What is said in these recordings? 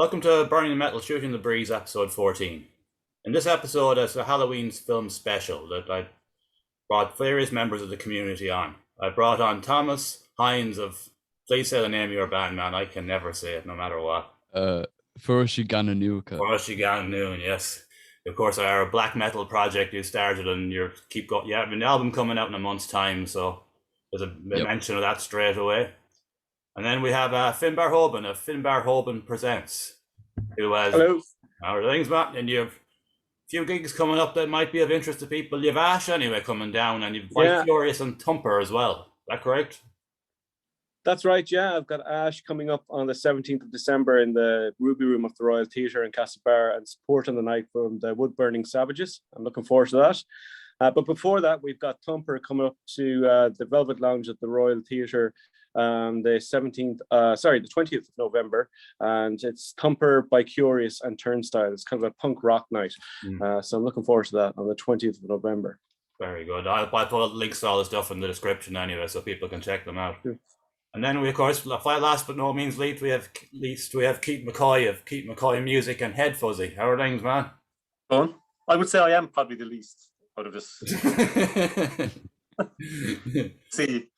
Welcome to Burning the Metal, Shooting the Breeze, episode 14. In this episode, it's a Halloween film special that I brought various members of the community on. I brought on Thomas Hines of, please say the name of your band, man. I can never say it, no matter what. Furashigananuka. Furashigananuka, yes. Of course, our black metal project you started, and you keep going. You have an album coming out in a month's time, so there's a mention of that straight away. And then we have Finbar Hoban of Finbar Hoban Presents, who has our things, Matt, and you have a few gigs coming up that might be of interest to people. You have Ash anyway coming down, and you've White Furious and Thumper as well. Is that correct? That's right, yeah. I've got Ash coming up on the 17th of December in the Ruby Room of the Royal Theatre in Castlebar, and support on the night from the Wood Burning Savages. I'm looking forward to that. But before that, we've got Thumper coming up to the Velvet Lounge at the Royal Theatre the 20th of November, and it's Thumper, Bicurious and Turnstile. It's kind of a punk rock night. So I'm looking forward to that on the 20th of November. Very good. I'll put links to all the stuff in the description anyway, so people can check them out. And then we, of course, last but no means least, we have Keith McCoy of Keith McCoy Music and Head Fuzzy. How are things, man? Fun. I would say I am probably the least out of this. See.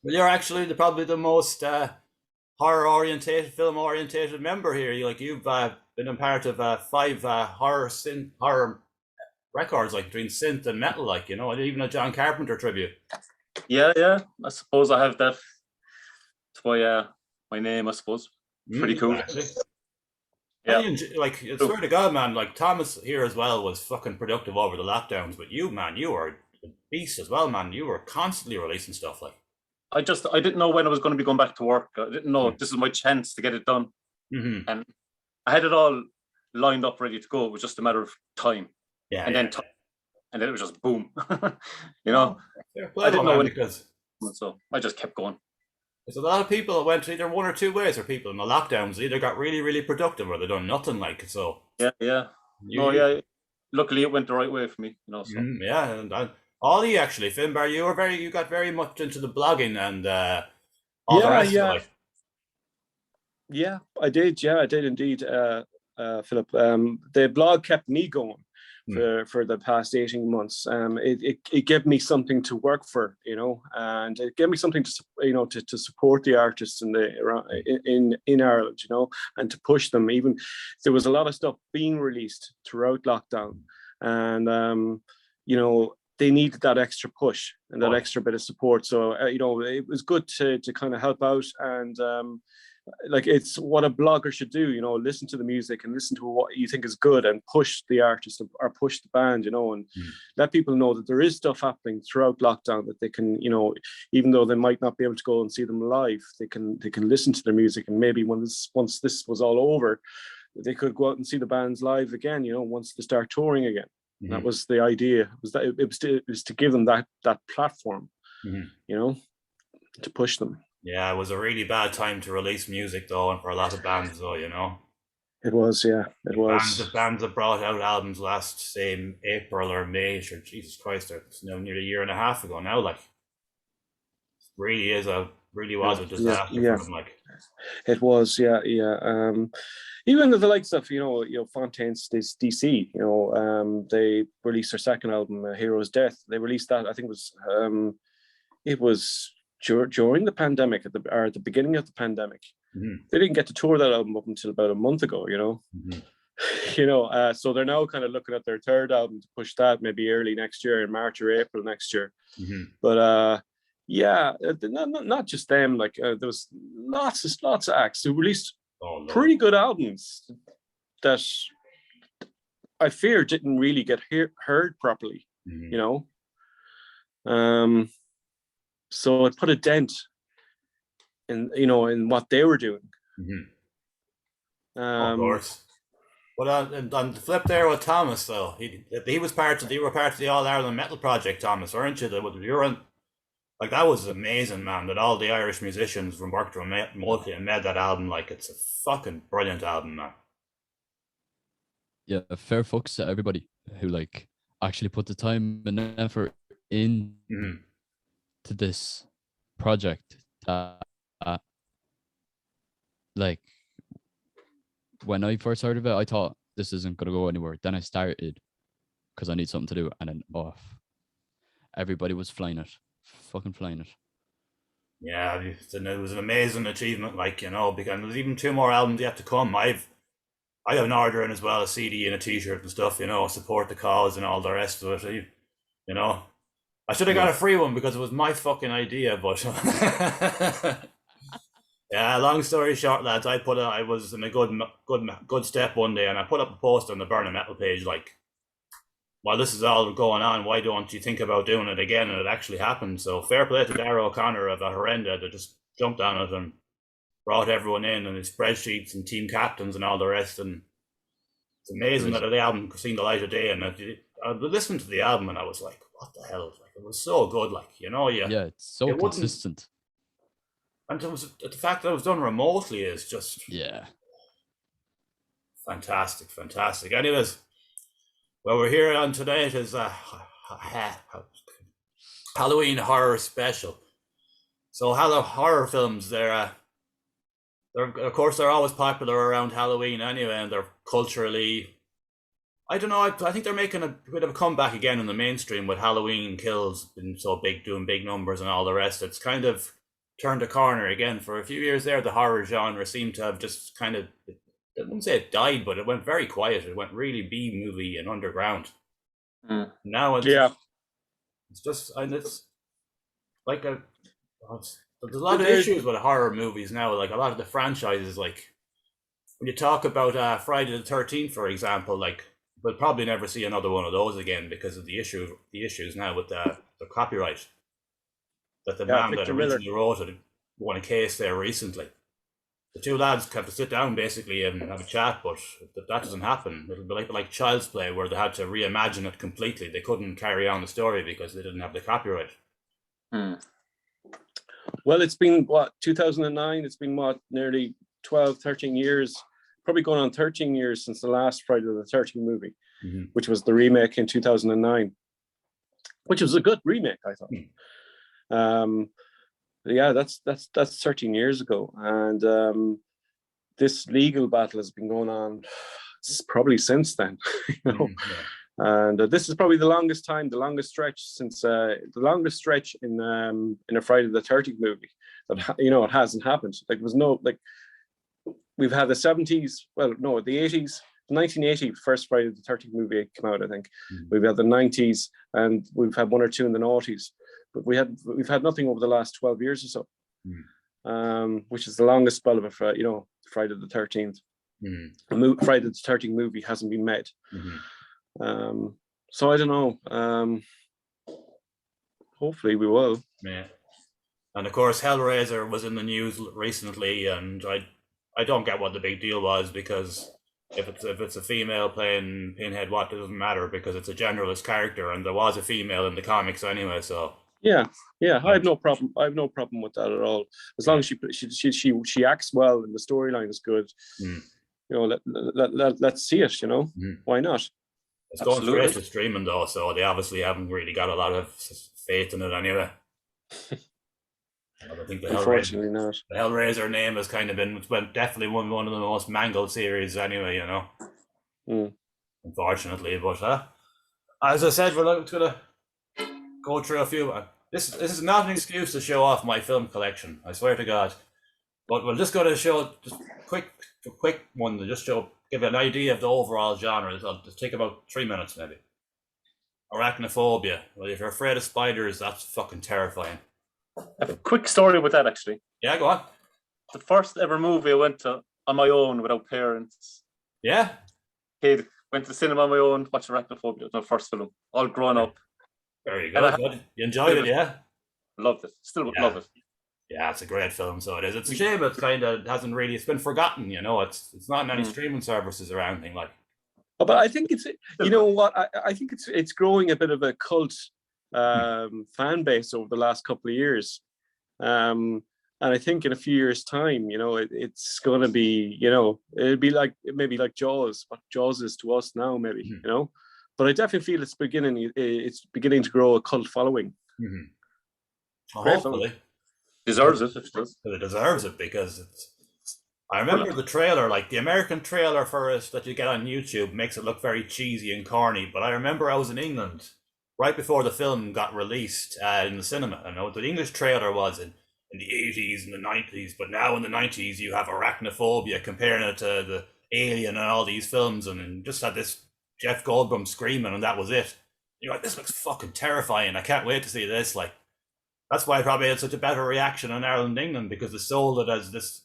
Well, you're actually probably the most horror-orientated, film-orientated member here. You've been a part of 5 horror records, like between synth and metal, and even a John Carpenter tribute. Yeah. I suppose I have that. It's my name, I suppose. Pretty cool. Exactly. Yeah. I swear to God, man, Thomas here as well was fucking productive over the lockdowns, but you, man, you were a beast as well, man. You were constantly releasing stuff I didn't know when I was going to be going back to work. I didn't know this is my chance to get it done. And I had it all lined up, ready to go. It was just a matter of time. And then it was just boom. I didn't know when so I just kept going. There's a lot of people that went either one or two ways, or people in the lockdowns either got really, really productive or they done nothing so. Yeah. Luckily it went the right way for me, So. And Ollie, actually, Finbar, you got very much into the blogging and all the rest of it. Yeah, I did indeed, Philip. The blog kept me going for the past 18 months. It gave me something to work for, and it gave me something to support the artists in Ireland, and to push them. Even there was a lot of stuff being released throughout lockdown, and they needed that extra push and that extra bit of support. So, it was good to kind of help out. And it's what a blogger should do, listen to the music and listen to what you think is good and push the artist or push the band, and let people know that there is stuff happening throughout lockdown that they can, even though they might not be able to go and see them live, they can listen to their music. And maybe once this was all over, they could go out and see the bands live again, once they start touring again. That was the idea. It was to give them that platform, to push them. Yeah, it was a really bad time to release music though, and for a lot of bands though, It was, yeah. It was. The bands that brought out albums last, say, April or May, sure, Jesus Christ, it's now nearly a year and a half ago now. Really was a disaster for them. It was, yeah. Even the likes of Fontaine's DC, they released their second album, Hero's Death. They released that, I think it was during the pandemic, at the beginning of the pandemic. They didn't get to tour that album up until about a month ago, so they're now kind of looking at their third album to push that maybe early next year, in March or April next year. But not just them. There was lots of acts who released pretty good albums that I fear didn't really get heard properly. So it put a dent in what they were doing. Of course. But on the flip there with Thomas, though, you were part of the All Ireland Metal Project, Thomas, weren't you? That was amazing, man, that all the Irish musicians from worked remotely and made that album. It's a fucking brilliant album, man. Yeah, fair fucks to everybody who actually put the time and effort in to this project. when I first heard of it, I thought this isn't gonna go anywhere. Then I started because I need something to do, and then everybody was fucking flying it. Yeah, it was an amazing achievement, like, because there's even 2 more albums yet to come. I have an order in as well, a CD and a T-shirt and stuff, support the cause and all the rest of it. I should have got a free one because it was my fucking idea, but yeah. Long story short, lads, I was in a good step one day, and I put up a post on the Burn of Metal page like, while this is all going on, why don't you think about doing it again? And it actually happened. So fair play to Darragh O'Connor of the Horrenda that just jumped on it and brought everyone in and his spreadsheets and team captains and all the rest. And it's amazing that the album seen the light of day. And I listened to the album and I was like, what the hell? Like, it was so good. Like, yeah, it's so consistent. And the fact that it was done remotely is just fantastic. Anyways, well, we're here on today. It is a Halloween horror special. So horror films, they're of course they're always popular around Halloween anyway, and they're culturally, I don't know, I think they're making a bit of a comeback again in the mainstream with Halloween Kills being so big, doing big numbers and all the rest. It's kind of turned a corner again. For a few years there, the horror genre seemed to have just kind of, I wouldn't say it died, but it went very quiet. It went really B-movie and underground. Now it's just, and it's like there's a lot of issues with horror movies now. Like a lot of the franchises, like when you talk about Friday the 13th, for example, like we'll probably never see another one of those again because of the issues now with the copyright. That the man that originally wrote it won a case there recently. The 2 lads have to sit down basically and have a chat, but that doesn't happen. It'll be like Child's Play, where they had to reimagine it completely. They couldn't carry on the story because they didn't have the copyright. Well, it's been 2009? It's been nearly 12, 13 years, probably going on 13 years since the last Friday the 13th movie, which was the remake in 2009, which was a good remake, I thought. Yeah, that's 13 years ago, and this legal battle has been going on probably since then. And this is probably the longest stretch since the longest stretch in a Friday the 13th movie that it hasn't happened. Like, there was no, like, we've had the 70s, well, no, the 80s. 1980, first Friday the 13th movie came out, I think. We've had the 90s, and we've had 1 or 2 in the noughties. But we've had nothing over the last 12 years or so, which is the longest spell of Friday the 13th. Friday the 13th movie hasn't been made. So I don't know. Hopefully we will. Yeah. And of course, Hellraiser was in the news recently, and I don't get what the big deal was, because if it's a female playing Pinhead, it doesn't matter, because it's a generalist character, and there was a female in the comics anyway. So yeah, I have no problem. I have no problem with that at all, as long as she acts well and the storyline is good. Let's see it. Why not? It's going straight to streaming though, so they obviously haven't really got a lot of faith in it anyway. I think the Hellraiser name has kind of been definitely one of the most mangled series anyway, unfortunately. But as I said, we're going to go through a few. This is not an excuse to show off my film collection, I swear to God. But we're just going to show just a quick one to just give an idea of the overall genre. It'll just take about 3 minutes maybe. Arachnophobia. Well, if you're afraid of spiders, that's fucking terrifying. I have a quick story with that, actually. Yeah, go on. The first ever movie I went to on my own without parents. Yeah? Kid, went to the cinema on my own, watched Arachnophobia. It was my first film, all grown up. There you go. You enjoyed it, yeah? Loved it. Still love it. Yeah, it's a great film, so it is. It's a shame it kind of hasn't really, it's been forgotten, It's not in any streaming services or anything like. Oh, but I think it's, I think it's growing a bit of a cult fan base over the last couple of years, and I think in a few years' time, it's going to be, it'll be like maybe like Jaws, what Jaws is to us now, maybe, But I definitely feel it's beginning to grow a cult following. Hopefully, deserves it. If it does. It deserves it, because I remember the trailer, like the American trailer for it that you get on YouTube makes it look very cheesy and corny. But I remember I was in England right before the film got released in the cinema. I know what the English trailer was in the 80s and the 90s, but now in the 90s you have Arachnophobia comparing it to the Alien and all these films, and just had this Jeff Goldblum screaming, and that was it. You're like, this looks fucking terrifying. I can't wait to see this. Like, that's why I probably had such a better reaction in Ireland and England, because they sold it as this.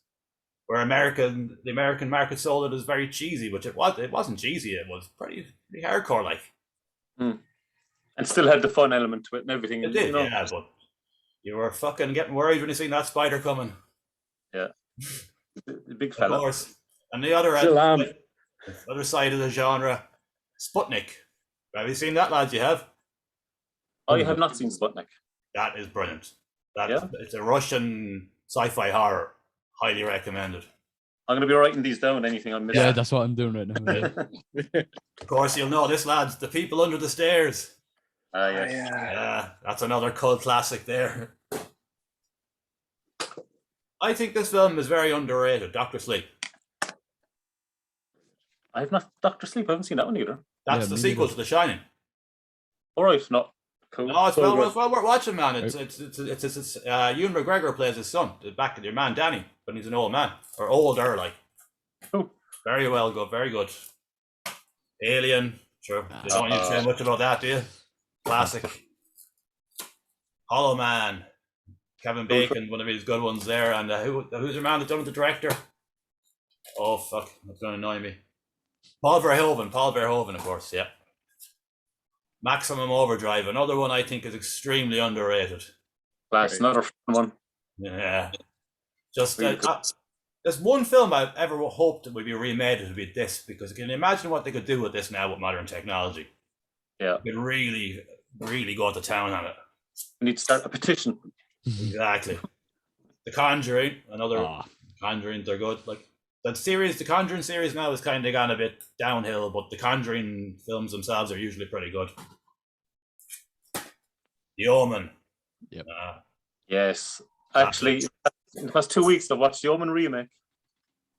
Where the American market sold it as very cheesy, which it wasn't cheesy. It was pretty hardcore, like. And still had the fun element to it and everything. It did, yeah. But you were fucking getting worried when you seen that spider coming. Yeah, the big fella. Of course. And the other side of the genre, Sputnik. Have you seen that, lads? You have? I have not seen Sputnik. That is brilliant. It's a Russian sci-fi horror. Highly recommended. I'm going to be writing these down. Anything I'm missing. Yeah, that's what I'm doing right now. Yeah. Of course, you'll know this, lads. The People Under the Stairs. Yes. Yeah, that's another cult classic there. I think this film is very underrated. Dr. Sleep. I have not Dr. Sleep. I haven't seen that one either. That's the sequel to The Shining. All right, no. Cool. No, it's well worth watching, man. It's Ewan McGregor plays his son, back your man Danny, but he's an old man or older, like. Oh, very well, good, very good. Alien, sure. You don't need to say much about that, do you? Classic. Hollow Man, Kevin Bacon, one of his good ones there, and who's your man that's done with the director? Oh fuck, that's gonna annoy me. Paul Verhoeven, of course, yeah. Maximum Overdrive, another one I think is extremely underrated. That's another fun one. Yeah. Just there's one film I've ever hoped that would be remade, it would be this, because can you imagine what they could do with this now with modern technology? Yeah. They could really, really go to town on it. We need to start a petition. Exactly. The Conjuring, Conjuring, they're good. Like the Conjuring series now has kind of gone a bit downhill, but the Conjuring films themselves are usually pretty good. The Omen. Yep. Yes. Actually, in the past 2 weeks, I watched the Omen remake.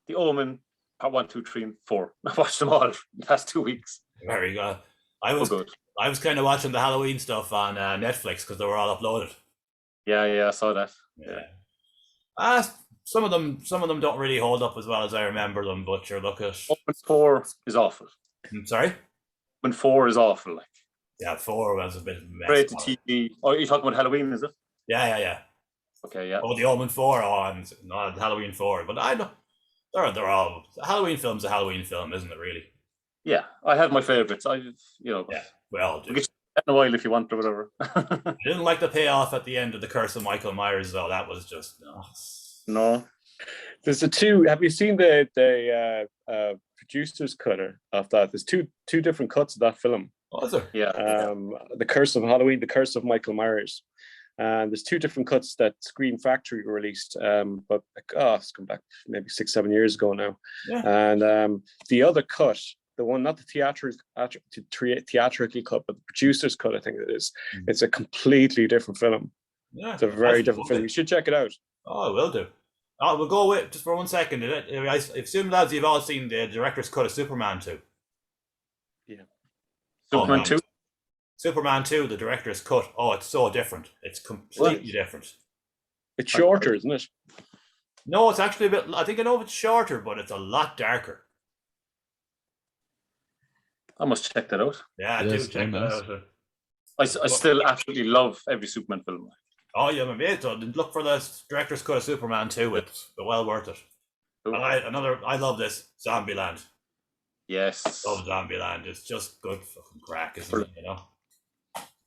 The Omen, part 1, 2, 3, and 4. I watched them all in the past 2 weeks. Very good. I was kind of watching the Halloween stuff on Netflix because they were all uploaded. Yeah, I saw that. Yeah. Some of them don't really hold up as well as I remember them, but you're looking at Omen 4 is awful. I'm sorry? Omen 4 is awful, like. Yeah, 4 was a bit of a mess. Straight to TV. Oh, you're talking about Halloween, is it? Yeah. Okay, yeah. Oh, the Omen 4, and not Halloween 4, but I know they're all Halloween film's a Halloween film, isn't it? Really? Yeah, I have my favorites. Yeah, we all do. We'll get you in a while if you want or whatever. I didn't like the payoff at the end of The Curse of Michael Myers, though. That was just no. There's have you seen the producer's cutter of that? There's two different cuts of that film. Oh, is there? Yeah. The Curse of Halloween, The Curse of Michael Myers. And there's 2 different cuts that Screen Factory released, but it's come back maybe 6-7 years ago now. Yeah. And the other cut, the one, not the theatrical cut, but the producer's cut, I think it is. It's a completely different film. Yeah, it's a very different film. You should check it out. Oh, I will do. Oh, we'll go with just for 1 second. I assume, lads, you've all seen the director's cut of Superman 2. Yeah. Superman 2? Superman 2, the director's cut. Oh, it's so different. It's completely different. It's shorter, isn't it? No, it's actually a bit. I think I know it's shorter, but it's a lot darker. I must check that out. Yeah, do check that out. I still absolutely love every Superman film. Oh, yeah, mate. Look for the director's cut of Superman 2. It's well worth it. And I love this Zombieland. Yes. Love Zombieland. It's just good fucking crack, isn't it? You know.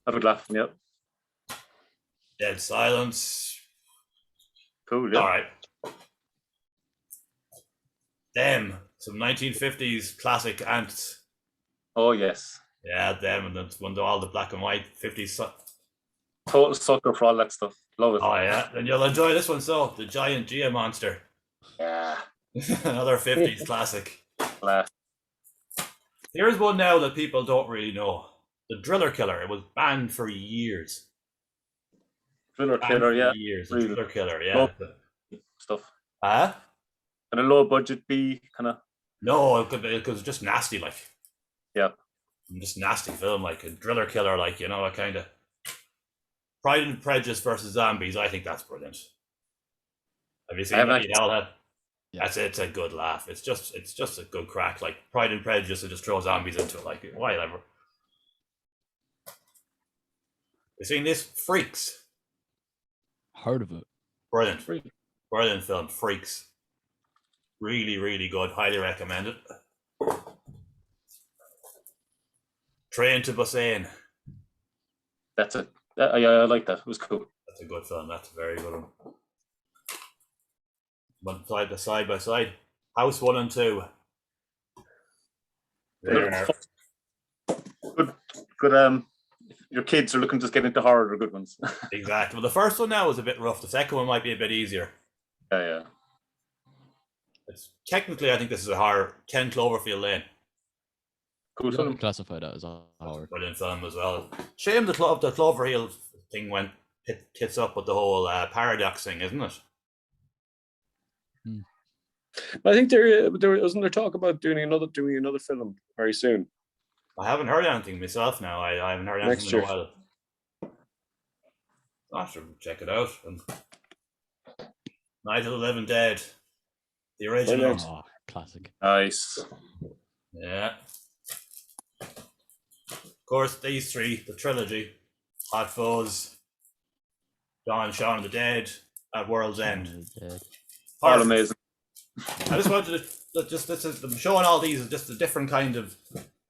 I would laugh. Yep. Dead Silence. Cool. Yeah. All right. Them, some 1950s classic ants. Oh yes. Yeah, them, and that's when all the black and white 50s. Total sucker for all that stuff. Love it. Oh yeah, and you'll enjoy this one. So, the giant Gia monster. Yeah. Another 50s classic. Laugh. Here's one now that people don't really know. The Driller Killer. It was banned for years. Driller Killer, yeah. Years. Really. The Driller Killer, yeah. Stuff. Huh? And a low budget B kind of. No, it was just nasty, like. Yeah. Just nasty film, like a driller killer, like, you know, a kind of Pride and Prejudice versus Zombies. I think that's brilliant. Have you seen that? Yeah. It's a good laugh. It's just a good crack. Like Pride and Prejudice, and just throw zombies into it, like whatever. You seen this? Freaks. Heard of it? Brilliant, brilliant film. Freaks. Really, really good. Highly recommend it. Train to Busan. That's it. I like that. It was cool. That's a good film. That's a very good one. One side by side. House 1 and 2. There. Good. Your kids are looking to get into horror. They're good ones. Exactly. Well, the first one now is a bit rough. The second one might be a bit easier. Yeah. It's technically, I think this is a horror. 10 Cloverfield Lane. Cool film. Classify that as a horror. Brilliant film as well. Shame the Cloverfield thing went tits up with the whole paradox thing, isn't it? I think there wasn't there talk about doing another film very soon. I haven't heard anything myself now. I haven't heard anything in a while. I should check it out. Night of the Living Dead. The original. Oh, classic. Nice. Yeah. Of course, these three, the trilogy, Hot Fuzz, Dawn and Shaun of the Dead, at World's End. All amazing. I just wanted to, I'm showing all these as just a different kind of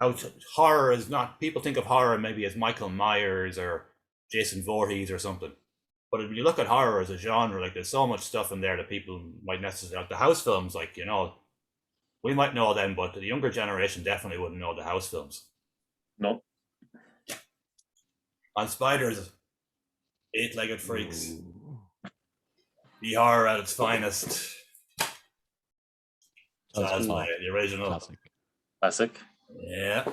how horror is not, people think of horror maybe as Michael Myers or Jason Voorhees or something. But if you look at horror as a genre, like there's so much stuff in there that people might necessarily, like the house films, like, you know, we might know them, but the younger generation definitely wouldn't know the house films. No. On Spiders, Eight-Legged Freaks. The horror at its finest. The original. Classic. Yeah.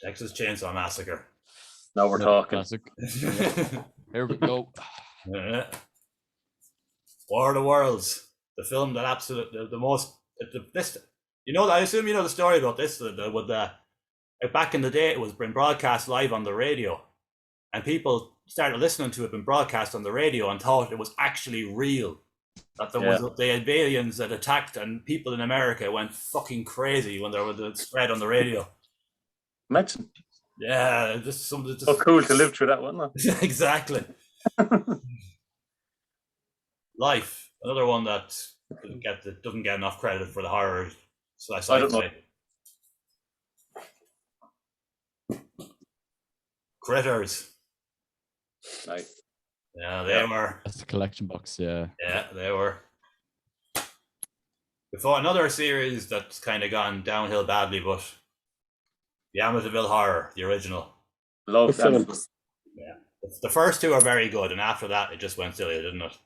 Texas Chainsaw Massacre. Now we're talking. Classic. Here we go. Yeah. War of the Worlds. The film that absolutely the most this, you know, I assume you know the story about this. Back in the day, it was been broadcast live on the radio, and people started listening to it being broadcast on the radio and thought it was actually real. That there was the aliens that attacked, and people in America went fucking crazy when there was a spread on the radio. Imagine. Yeah, just something. So cool to live through that one. Exactly. Life, another one that doesn't get enough credit for the horror. So I don't know. Critters. Nice. Yeah, they were. That's the collection box, yeah. Yeah, they were. Before another series that's kind of gone downhill badly, but the Amityville Horror, the original. Love that. Yeah, the first two are very good, and after that, it just went silly, didn't it?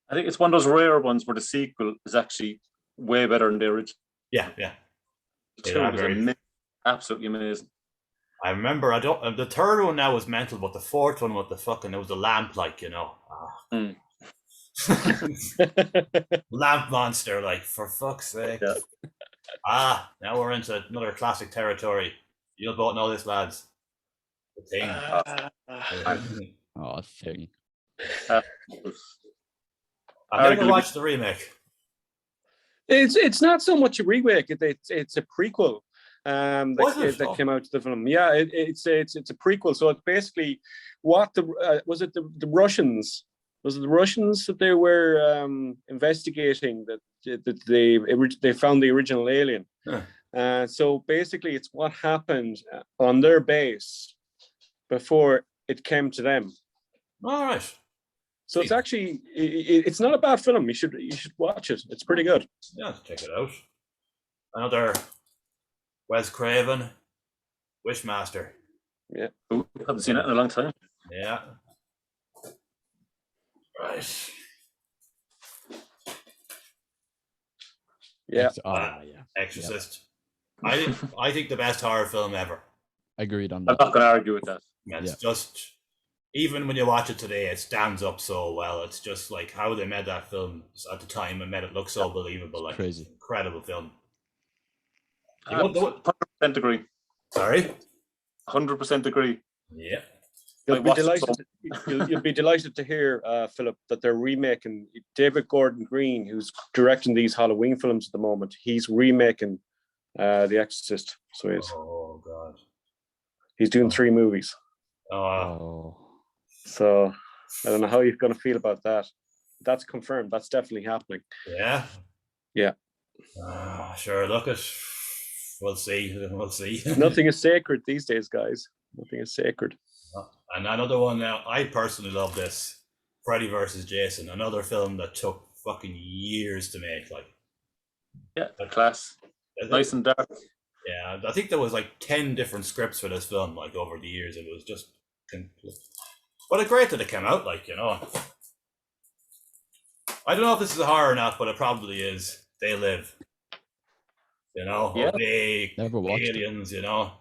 I think it's one of those rare ones where the sequel is actually way better than the original. Yeah. The two was absolutely amazing. I remember, the third one now was mental, but the fourth one with it was the lamp, like, you know. Lamp monster, like, for fuck's sake. Yeah. Now we're into another classic territory. You'll both know this, lads. The Thing. Thing. I've never watched the remake. It's not so much a remake. It's a prequel. That came out to the film. Yeah, it's a prequel. So it's basically what was it the Russians? Was it the Russians that they were investigating that they found the original alien? Huh. So basically, it's what happened on their base before it came to them. All right. So it's actually it's not a bad film. You should watch it. It's pretty good. Yeah, check it out. Another Wes Craven, Wishmaster. Yeah. Ooh, haven't seen it in a long time. Yeah. Right. Yeah. Exorcist. I think the best horror film ever. Agreed on that. I'm not going to argue with that. Yeah, it's just even when you watch it today, it stands up so well. It's just like how they made that film at the time and made it look so believable. Like, crazy. Incredible film. 100% agree. Sorry? 100% agree. Yeah. You'll be delighted to hear, Philip, that they're remaking David Gordon Green, who's directing these Halloween films at the moment. He's remaking The Exorcist. So Oh God. He's doing 3 movies. Oh. So I don't know how you're going to feel about that. That's confirmed. That's definitely happening. Yeah. Yeah. Sure. Look at. We'll see. We'll see. Nothing is sacred these days, guys. Nothing is sacred. And another one now. I personally love this. Freddy versus Jason. Another film that took fucking years to make. Like. Yeah. Class. Nice and dark. Yeah, I think there was like 10 different scripts for this film. Like over the years, it was just. But it's great that it came out. Like, you know. I don't know if this is a horror or not, but it probably is. They Live. You know, yeah. Big Never watched aliens, you know.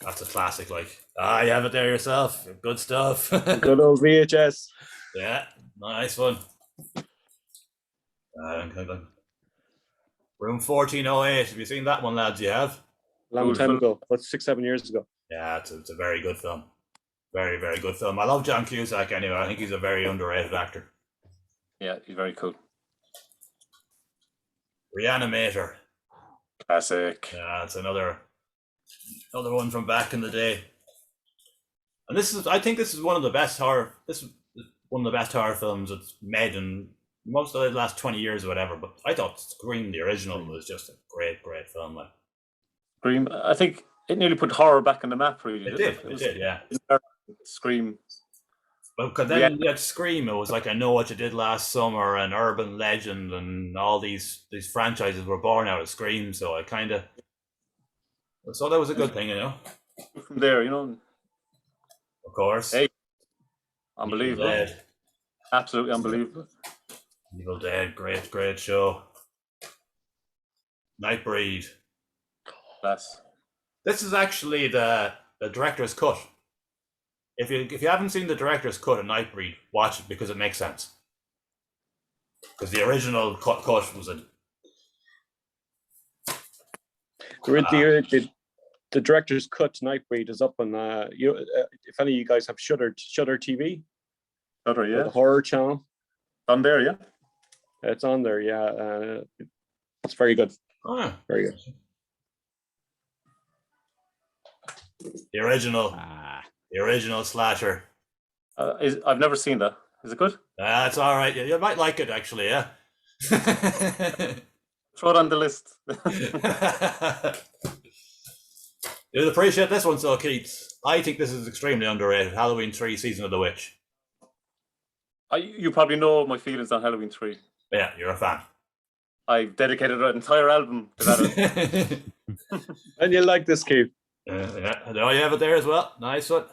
That's a classic, like. You have it there yourself. Good stuff. Good old VHS. Yeah, nice one. Room 1408. Have you seen that one, lads? You have? Long time ago, about 6-7 years ago. Yeah, it's a very good film. Very, very good film. I love John Cusack anyway. I think he's a very underrated actor. Yeah, he's very cool. Reanimator. Classic. Yeah, it's another one from back in the day. And I think this is one of the best horror. This is one of the best horror films that's made in most of the last 20 years or whatever. But I thought Scream, the original, was just a great, great film. Like Scream, I think it nearly put horror back in the map. Really, it did, yeah. Scream. Well, because then you had Scream. It was like I Know What You Did Last Summer and Urban Legend, and all these franchises were born out of Scream. So I kind of thought that was a good thing, you know. From there, you know. Of course. Hey, unbelievable. Absolutely unbelievable. Evil Dead, great show. Nightbreed. Class. This is actually the director's cut. If you haven't seen the director's cut of Nightbreed, watch it because it makes sense. Because the original cut was the director's cut to Nightbreed is up on if any of you guys have Shudder TV. Shudder, yeah. The horror channel. On there, yeah. It's on there, yeah. It's very good. Oh, yeah. Very good. The original slasher. I've never seen that. Is it good? It's all right. You might like it, actually, yeah. Throw it on the list. You'll appreciate this one, so Keith. I think this is extremely underrated. Halloween 3, Season of the Witch. You probably know my feelings on Halloween 3. Yeah, you're a fan. I've dedicated an entire album to that. And you like this, Keith? Yeah. Oh, you have it there as well. Nice one.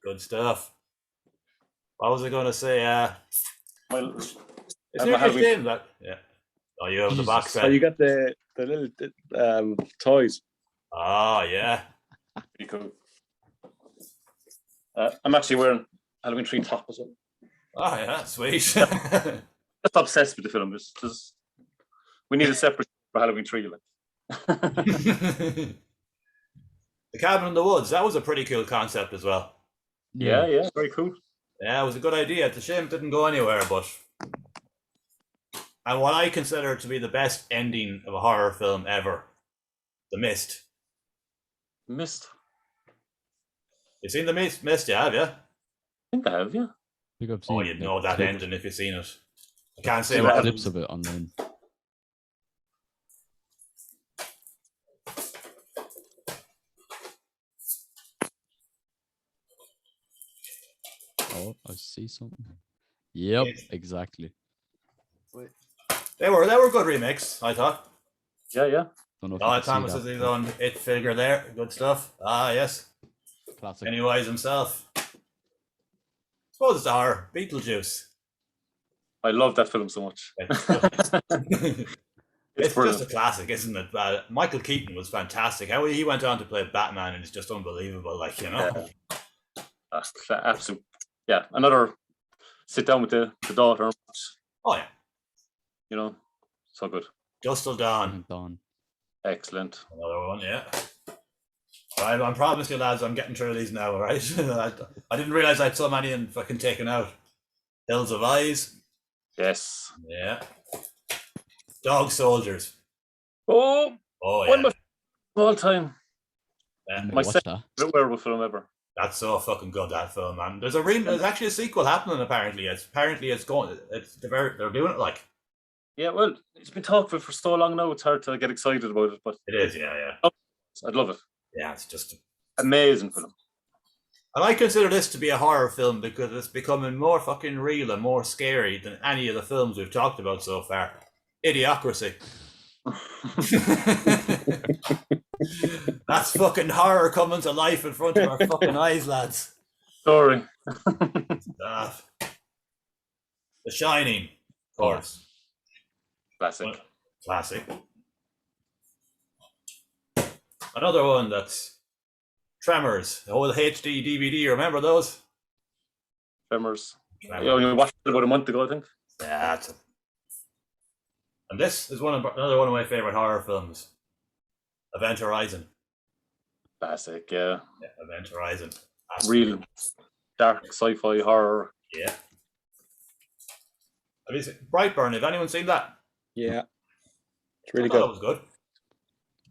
Good stuff. What was I going to say? It's nearly shame that. Yeah. Oh, you have the box set. Oh, you got the little toys. Oh, yeah. Pretty cool. I'm actually wearing Halloween 3 top as well. Oh, yeah, sweet. Just obsessed with the film. Just, we need a separate for Halloween 3. Like. The Cabin in the Woods, that was a pretty cool concept as well. Yeah, very cool. Yeah, it was a good idea. It's a shame it didn't go anywhere, but... And what I consider to be the best ending of a horror film ever, The Mist. Mist? You've seen The Mist, yeah, have you? I think I have, yeah. You'd know that ending if you've seen it. I can't say what clips of it online. Oh, I see something. Yep, exactly. They were good remakes, I thought. Yeah. Thomas is his own it figure there. Good stuff. Yes. Classic. Pennywise himself. I suppose it's a horror. Beetlejuice. I love that film so much. It's just a classic, isn't it? Michael Keaton was fantastic. How he went on to play Batman is just unbelievable. Like, you know. Absolute, yeah. Another sit down with the daughter. Oh yeah, you know, so good. Just Till Dawn. Dawn. Excellent. Another one, yeah. I promise you, lads, I'm getting through these now, right? I didn't realize I had so many and fucking taken out. Hills of Eyes. Yes. Yeah. Dog Soldiers. Oh yeah. One of my all time. Yeah. My second werewolf film ever. That's so fucking good, that film, man. There's actually a sequel happening. Apparently, it's going. They're doing it like. Yeah, well, it's been talked about for so long now. It's hard to get excited about it, but it is. Yeah. I'd love it. Yeah, it's just amazing film. And I consider this to be a horror film because it's becoming more fucking real and more scary than any of the films we've talked about so far. Idiocracy. That's fucking horror coming to life in front of our fucking eyes, lads. Sorry. The Shining, of course. Classic. Another one that's Tremors, the whole HD DVD. Remember those? Tremors. Yeah, we watched it about a month ago, I think. Yeah, and this is another one of my favorite horror films. Event Horizon. Classic, yeah. Event Horizon. Real dark sci-fi horror. Yeah. Have you seen Brightburn? Have anyone seen that? Yeah. It's really good. It was good.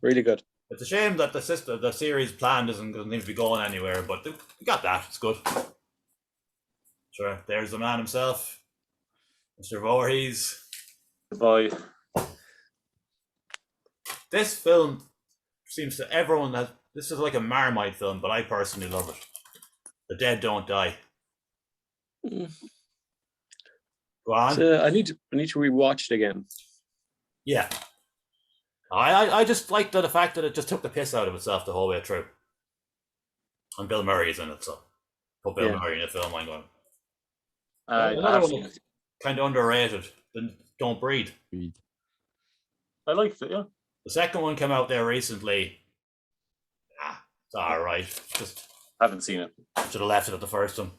Really good. It's a shame that the series planned doesn't seem to be going anywhere, but we got that. It's good. Sure, there's the man himself, Mr. Voorhees. The boy. This film seems to everyone that this is like a Marmite film, but I personally love it. The dead don't die. Go on. So I need to rewatch it again. Yeah. I just liked the fact that it just took the piss out of itself the whole way through. And Bill Murray's in it, so put Bill Murray in a film, I'm going. Another one that's kind of underrated. Don't Breathe. I liked it, yeah. The second one came out there recently. It's alright. Just haven't seen it. Should have left it at the first one.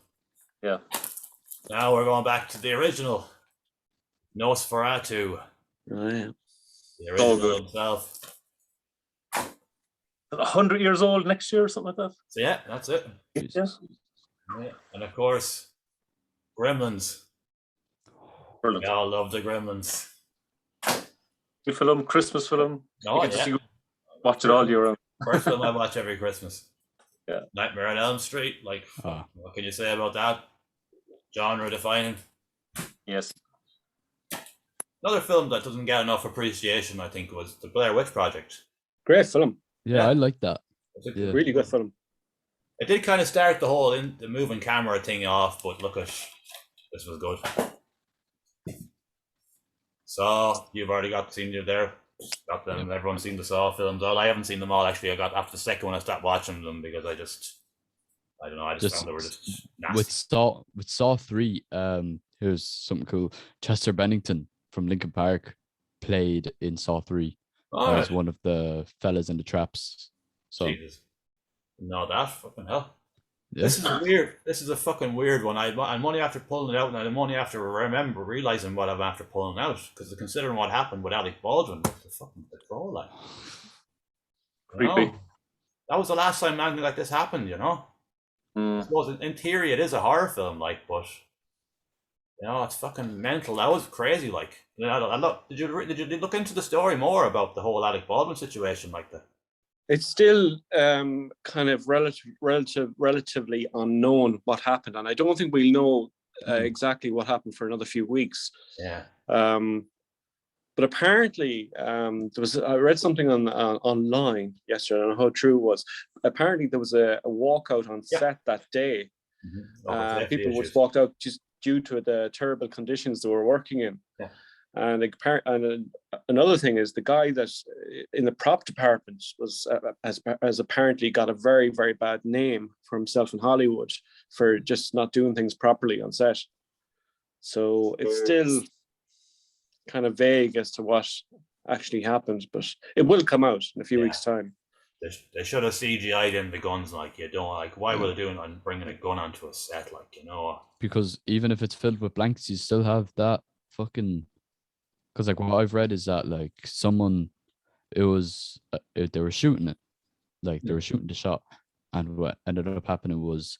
Yeah. Now we're going back to the original. Nosferatu. Oh, yeah. The original himself. 100 years old next year or something like that. So yeah, that's it. Yeah. And of course, Gremlins. Brilliant. We all love the Gremlins. Good film, Christmas film. Oh, yeah. Watch it all year round. First film I watch every Christmas. Yeah. Nightmare on Elm Street. Like, what can you say about that? Genre defining. Yes. Another film that doesn't get enough appreciation, I think, was The Blair Witch Project. Great film. Yeah, I like that. Really good film. It did kind of start the whole the moving camera thing off, but look at this was good. Saw, you've already seen you there. Got them. Yeah. Everyone's seen the Saw films. I haven't seen them all actually. I got after the second one I stopped watching them because I don't know, I just found they were just nasty. With Saw 3, here's something cool. Chester Bennington from Linkin Park played in Saw 3. As one of the fellas in the traps. So Jesus. No, that fucking hell. Yeah. This is a fucking weird one. I'm only after pulling it out, and I'm only after realizing what I'm after pulling out, because considering what happened with Alec Baldwin, the fucking patrol like. Creepy. That was the last time anything like this happened, you know. I suppose in theory it is a horror film, like, but you know, it's fucking mental. That was crazy, like. You know, did you look into the story more about the whole Alec Baldwin situation, like that? It's still kind of relatively unknown what happened, and I don't think we'll know exactly what happened for another few weeks. Yeah. But apparently, I read something online yesterday. I don't know how true it was. Apparently, there was a walkout on set that day. People was walked out just due to the terrible conditions they were working in. Yeah. And another thing is the guy that's in the prop department has apparently got a very, very bad name for himself in Hollywood for just not doing things properly on set. So it's still kind of vague as to what actually happened, but it will come out in a few weeks' time. They should have CGI'd in the guns, like, you don't, like, why were they doing it and bringing a gun onto a set, like, you know? Because even if it's filled with blanks, you still have that fucking. Because like what I've read is that like they were shooting it, like they were shooting the shot, and what ended up happening was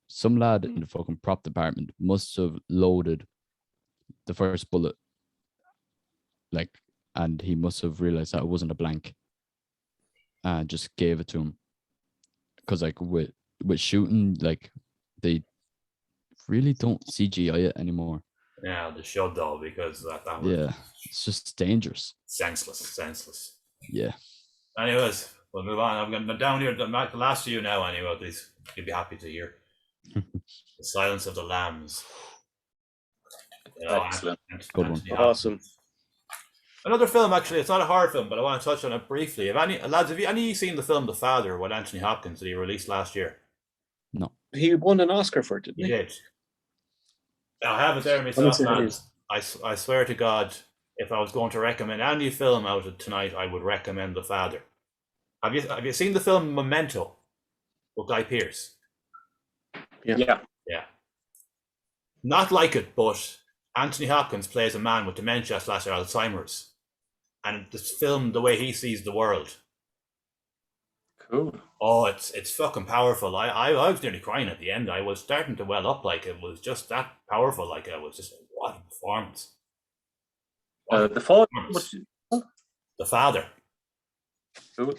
some lad in the fucking prop department must have loaded the first bullet, like, and he must have realized that it wasn't a blank and just gave it to him. Because like with shooting, like they really don't CGI it anymore. Yeah, they should though, because that was it's just dangerous. Senseless. Yeah. Anyways, we'll move on. I'm going down here. The last few now, anyway. Please, you'd be happy to hear. The Silence of the Lambs. Excellent. Good one. Awesome. Another film, actually. It's not a horror film, but I want to touch on it briefly. Have any lads? Have you any seen the film The Father with Anthony Hopkins that he released last year? No. He won an Oscar for it, didn't he? He did. I have it there myself, man. I swear to God, if I was going to recommend any film out of tonight, I would recommend The Father. Have you seen the film Memento with Guy Pearce? Yeah. Not like it, but Anthony Hopkins plays a man with dementia / Alzheimer's, and it's filmed the way he sees the world. Cool. Oh, it's fucking powerful. I was nearly crying at the end. I was starting to well up, like it was just that powerful. Like it was just what a performance. The Father. The Father. Cool.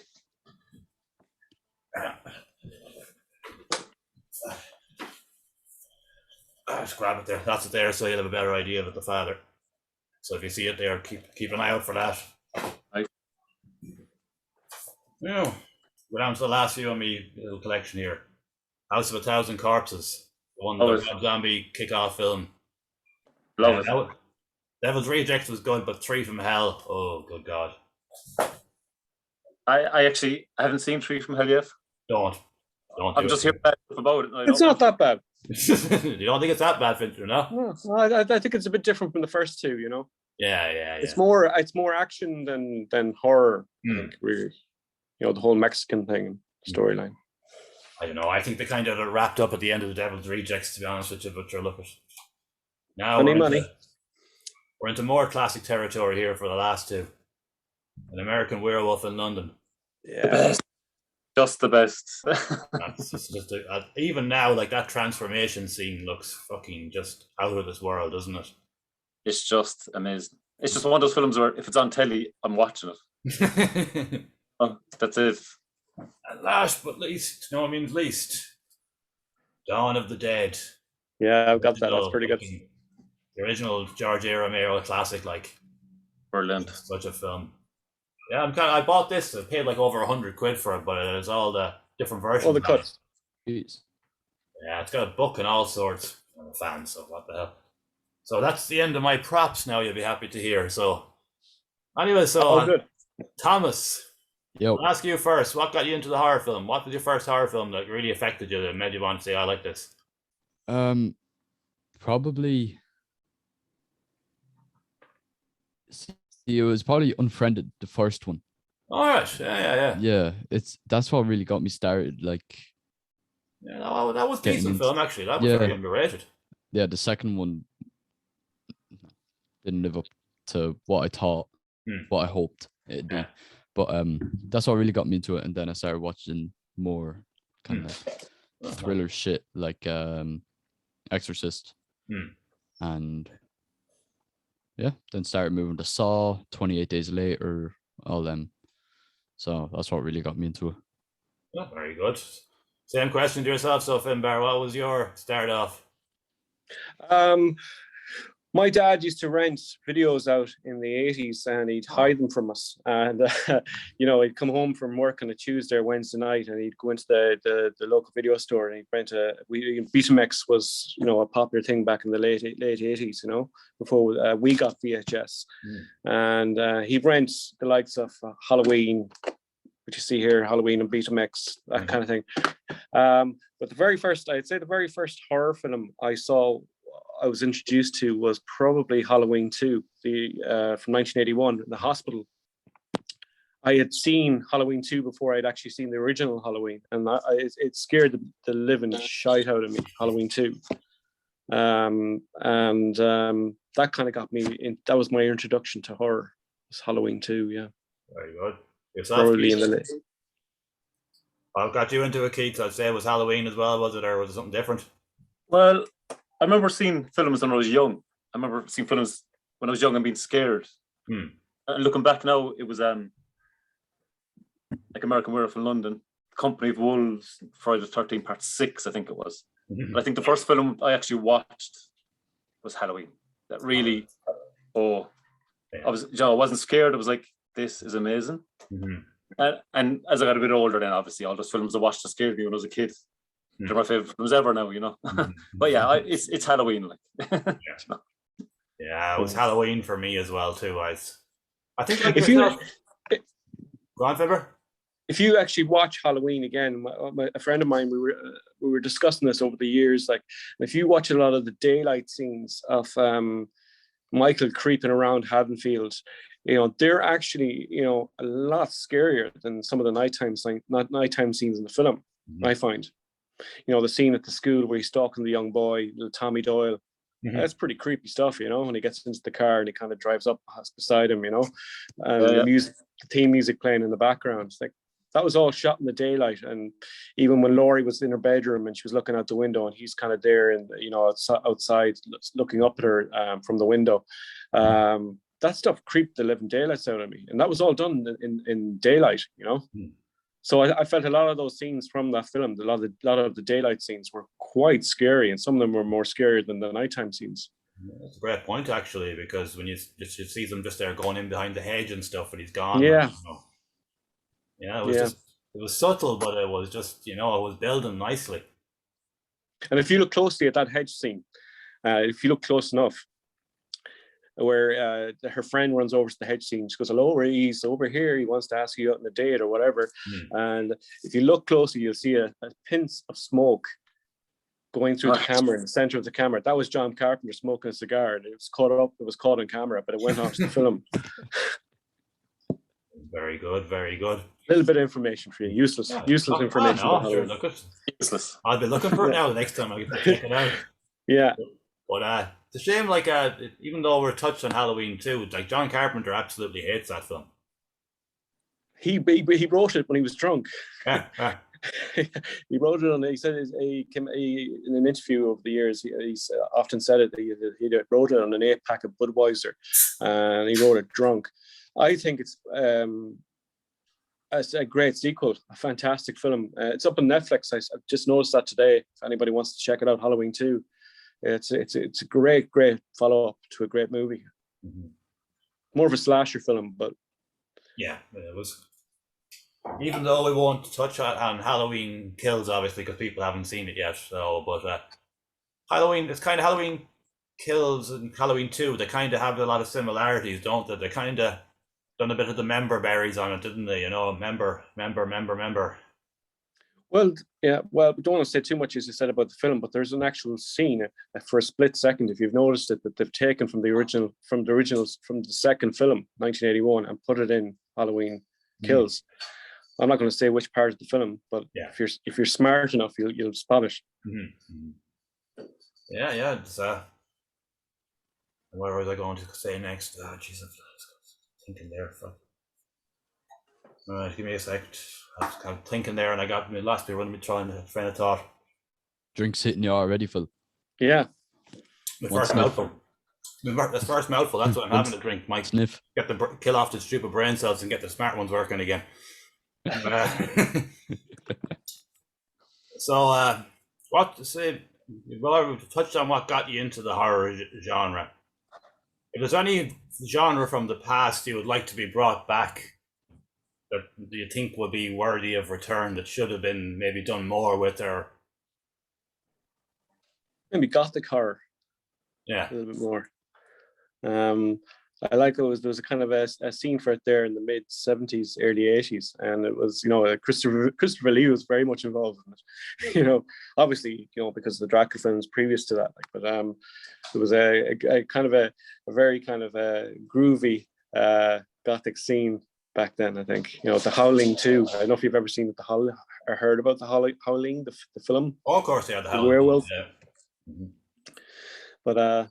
Just grab it there. That's it there, so you'll have a better idea of it. The Father. So if you see it there, keep an eye out for that. Right. Yeah. Go down to the last few of my little collection here. House of a Thousand Corpses, the one the zombie kick-off film. Love it. Devil's Rejects was good, but Three from Hell, oh good God! I actually haven't seen Three from Hell yet. Don't. I'm just hearing bad stuff about it. It's not that bad. You don't think it's that bad, Fincher? No. I think it's a bit different from the first two. You know. Yeah. It's more action than horror. I think really. You know, the whole Mexican thing storyline. I don't know. I think they kind of wrapped up at the end of the Devil's Rejects, to be honest with you. But you're looking. Now we're into more classic territory here for the last two. An American Werewolf in London. Yeah. The best. Just the best. That's just even now, like that transformation scene looks fucking just out of this world, doesn't it? It's just amazing. It's just one of those films where if it's on telly, I'm watching it. Oh, that's it. And last but least, least, Dawn of the Dead. Yeah, I've got that. That's pretty good. The original George A. Romero classic, like brilliant. Such a film. Yeah, I bought this. I paid like over £100 for it, but it has all the different versions. All the cuts. Yeah, it's got a book and all sorts. I'm a fan, so what the hell. So that's the end of my props. Now you'll be happy to hear. So anyway, good. Thomas. Yo. I'll ask you first. What got you into the horror film? What was your first horror film that really affected you that made you want to say, I like this? Probably. It was probably Unfriended, the first one. All right. Yeah. Yeah, that's what really got me started. Like. Yeah, that was a decent film actually. That was very underrated. Yeah, the second one didn't live up to what I thought, what I hoped it'd be. But that's what really got me into it, and then I started watching more kind of thriller shit like Exorcist, and then started moving to Saw, 28 Days Later, all them. So that's what really got me into it. Oh, very good. Same question to yourself, so Finbar, what was your start off? My dad used to rent videos out in the 80s and he'd hide them from us. And, he'd come home from work on a Tuesday or Wednesday night and he'd go into the local video store and he'd rent Betamax was, a popular thing back in the late 80s, before we got VHS. And he'd rent the likes of Halloween, which you see here, Halloween and Betamax, that kind of thing. But the very first horror film I was introduced to was probably Halloween 2, from 1981, in the hospital. I had seen Halloween 2 before I'd actually seen the original Halloween, and it scared the living shite out of me, Halloween 2. And that kind of got me in. That was my introduction to horror, was Halloween 2, yeah. Very good. Yourself, Probably Keith? in the list. What got you into it, Keith? I'd say it was Halloween as well, was it, or was it something different? Well, I remember seeing films when I was young. I remember seeing films when I was young and being scared. And looking back now, it was like American Werewolf in London, Company of Wolves, Friday the 13th, Part 6, I think it was. But I think the first film I actually watched was Halloween. That really, I wasn't scared. I was like, this is amazing. And as I got a bit older, then obviously all those films I watched that scared me when I was a kid, they're my favorite films ever now, you know. But yeah, it's Halloween, like. Yeah, it was Halloween for me as well too. I think like if yourself, go on, Fibber. If you actually watch Halloween again, a friend of mine, we were discussing this over the years. Like, if you watch a lot of the daylight scenes of Michael creeping around Haddonfield, you know, they're actually, you know, a lot scarier than some of the nighttime scenes in the film. I find, you know, the scene at the school where he's stalking the young boy, little Tommy Doyle. That's pretty creepy stuff, you know, when he gets into the car and he kind of drives up beside him, you know, and the theme music playing in the background. It's like, that was all shot in the daylight. And even when Laurie was in her bedroom and she was looking out the window and he's kind of there and, you know, outside looking up at her from the window, that stuff creeped the living daylights out of me. And that was all done in daylight, you know. So I felt a lot of those scenes from that film, a lot of the daylight scenes were quite scary, and some of them were more scarier than the nighttime scenes. That's a great point, actually, because when you see them just there going in behind the hedge and stuff, and he's gone. Yeah. Yeah, it was subtle, but it was just, you know, it was building nicely. And if you look closely at that hedge scene, if you look close enough, where her friend runs over to the hedge scene, she goes, "Hello, he's over here. He wants to ask you out on a date or whatever." And if you look closely, you'll see a pinch of smoke going through the camera in the center of the camera. That was John Carpenter smoking a cigar. It was caught on camera, but it went off the film. Very good, very good. A little bit of information for you. Useless information. Sure, look it. Useless. I'll be looking for it now the next time I get to check it out. Yeah. But it's a shame, like, even though we're touched on Halloween too, like John Carpenter absolutely hates that film. He wrote it when he was drunk. He wrote it he said in an interview over the years, he's often said it, he wrote it on an 8-pack of Budweiser, and he wrote it drunk. I think it's a great sequel, a fantastic film. It's up on Netflix. I've just noticed that today. If anybody wants to check it out, Halloween 2. It's a great follow-up to a great movie. More of a slasher film, but yeah, it was. Even though we won't touch on Halloween Kills, obviously, because people haven't seen it yet. So, but Halloween, it's kind of Halloween Kills and Halloween 2. They kind of have a lot of similarities, don't they? They kind of done a bit of the member berries on it, didn't they? You know, member. Well, yeah. Well, we don't want to say too much, as you said, about the film, but there's an actual scene for a split second, if you've noticed it, that they've taken from the second film, 1981, and put it in Halloween Kills. I'm not going to say which part of the film, but if you're smart enough, you'll spot it. Yeah. It's, what was I going to say next? Oh, jeez, I'm thinking there. All right, give me a sec. I was kind of thinking there, and I got me lost. Running me trying to train of thought. Drinks hitting you already, Phil. Yeah. The first mouthful. That's what I'm having to drink. Mike, sniff. Get kill off the stupid brain cells and get the smart ones working again. So, what to say? Well, we've touched on what got you into the horror genre. If there's any genre from the past you would like to be brought back, that you think would be worthy of return, that should have been maybe done more with, or maybe gothic horror. Yeah, a little bit more. I like there was a kind of a scene for it there in the mid 70s, early 80s, and it was, you know, Christopher Lee was very much involved in it. You know, obviously, you know, because of the Dracula films previous to that, like, but it was a kind of a very kind of a groovy gothic scene back then. I think The Howling too. I don't know if you've ever seen The Howling or heard about The Howling, the film. Oh, of course, yeah, The Howling. Werewolf. Yeah. Mm-hmm. But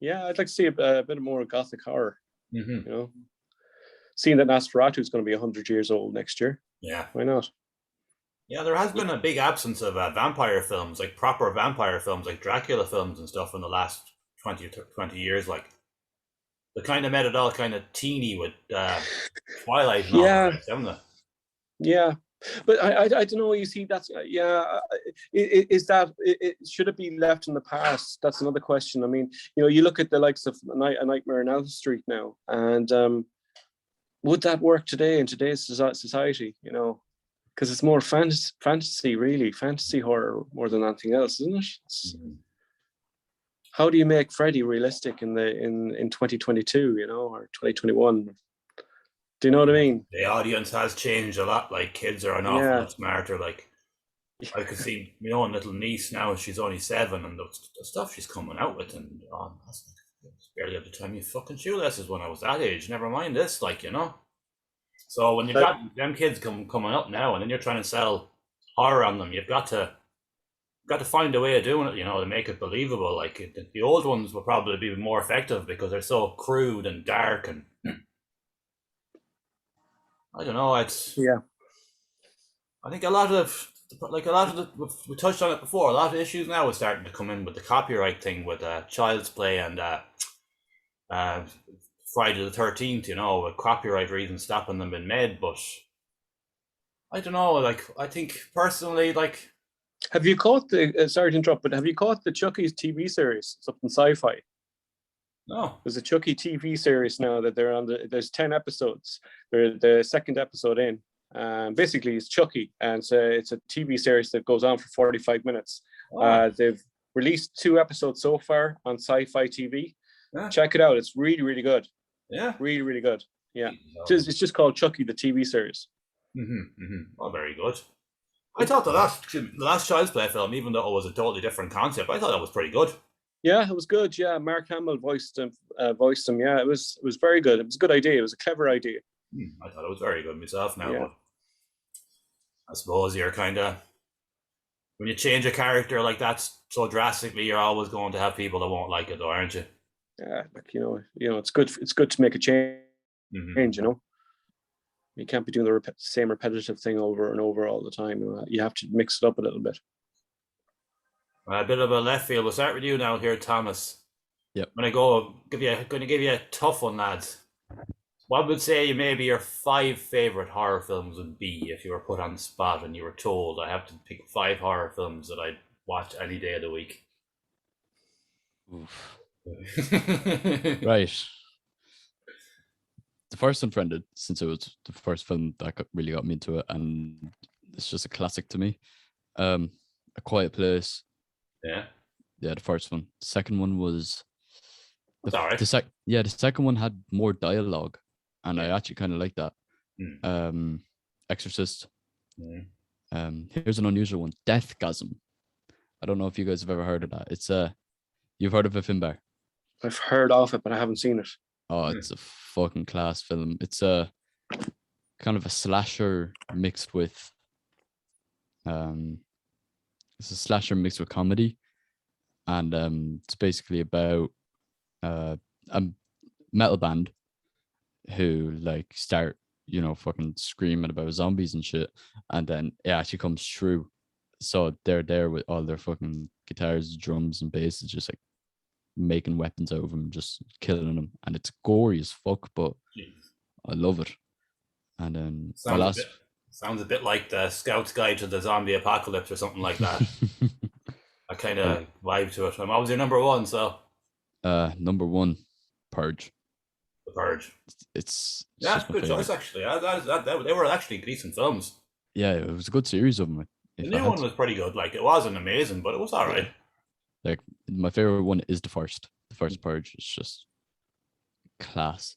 yeah, I'd like to see a bit more gothic horror. Mm-hmm. Seeing that Nosferatu is going to be 100 years old next year. Yeah. Why not? Yeah, there has been a big absence of vampire films, like proper vampire films, like Dracula films and stuff in the last 20 years. Like, they kind of made it all kind of teeny with Twilight and all that, haven't they? Yeah. But I don't know. You see, that's is that should it be left in the past? That's another question. I mean, you look at the likes of A Nightmare on Elm Street now, and would that work today in today's society? Because it's more fantasy, really, fantasy horror more than anything else, isn't it? How do you make Freddy realistic in 2022, or 2021? Do you know what I mean? The audience has changed a lot. Like, kids are an awful lot smarter. Like, I could see my own little niece now. She's only 7, and the stuff she's coming out with, and that's barely at the time you fucking shoelaces when I was that age. Never mind this, So when you've got them kids coming up now, and then you're trying to sell horror on them, you've got to find a way of doing it, to make it believable. Like, the old ones will probably be more effective because they're so crude and dark, and I don't know. I think a lot of we touched on it before. A lot of issues now are starting to come in with the copyright thing, with Child's Play and Friday the 13th. With copyright reasons stopping them being made. But I don't know. I think personally, have you caught the? Sorry to interrupt, but have you caught the Chucky's TV series? It's up in Sci-Fi. No. There's a Chucky TV series now that they're on. There's 10 episodes. They're the second episode in. Basically, it's Chucky, and it's a TV series that goes on for 45 minutes. Oh. They've released 2 episodes so far on Sci-Fi TV. Yeah. Check it out. It's really, really good. Yeah. Really, really good. Yeah. It's just called Chucky, the TV series. Oh, very good. I thought the last Child's Play film, even though it was a totally different concept, I thought that was pretty good. Yeah, it was good. Yeah, Mark Hamill voiced him. Yeah, it was very good. It was a good idea. It was a clever idea. I thought it was very good myself now. Yeah. But I suppose you're kind of, when you change a character like that so drastically, you're always going to have people that won't like it, though, aren't you? Yeah, it's good. It's good to make a change. You can't be doing the same repetitive thing over and over all the time. You have to mix it up a little bit. A bit of a left field. We'll start with you now here, Thomas. Yep. I'm going to give you a tough one, lads. What would say maybe your 5 favorite horror films would be if you were put on the spot and you were told I have to pick 5 horror films that I'd watch any day of the week? Oof. Right. The first one, Friended, since it was the first film that really got me into it, and it's just a classic to me. A Quiet Place. Yeah, the first one. The second one was the second one had more dialogue, and I actually kind of like that. Exorcist. Here's an unusual one, Deathgasm. I don't know if you guys have ever heard of that. It's you've heard of it, Finbar? I've heard of it, but I haven't seen it. Oh, it's a fucking class film. It's a kind of a slasher mixed with it's a slasher mixed with comedy, and it's basically about a metal band who start fucking screaming about zombies and shit, and then it actually comes true. So they're there with all their fucking guitars, drums, and basses, just making weapons out of them, just killing them, and it's gory as fuck, but I love it. And then sounds a bit like the Scout's Guide to the Zombie Apocalypse or something like that. I kind of vibe to it. What was your number 1? So number 1, Purge. The Purge. It's a good choice, actually. They were actually decent films. Yeah, it was a good series of them. The new one was pretty good. It wasn't amazing, but it was all right. My favorite one is the first Purge. It's just classic.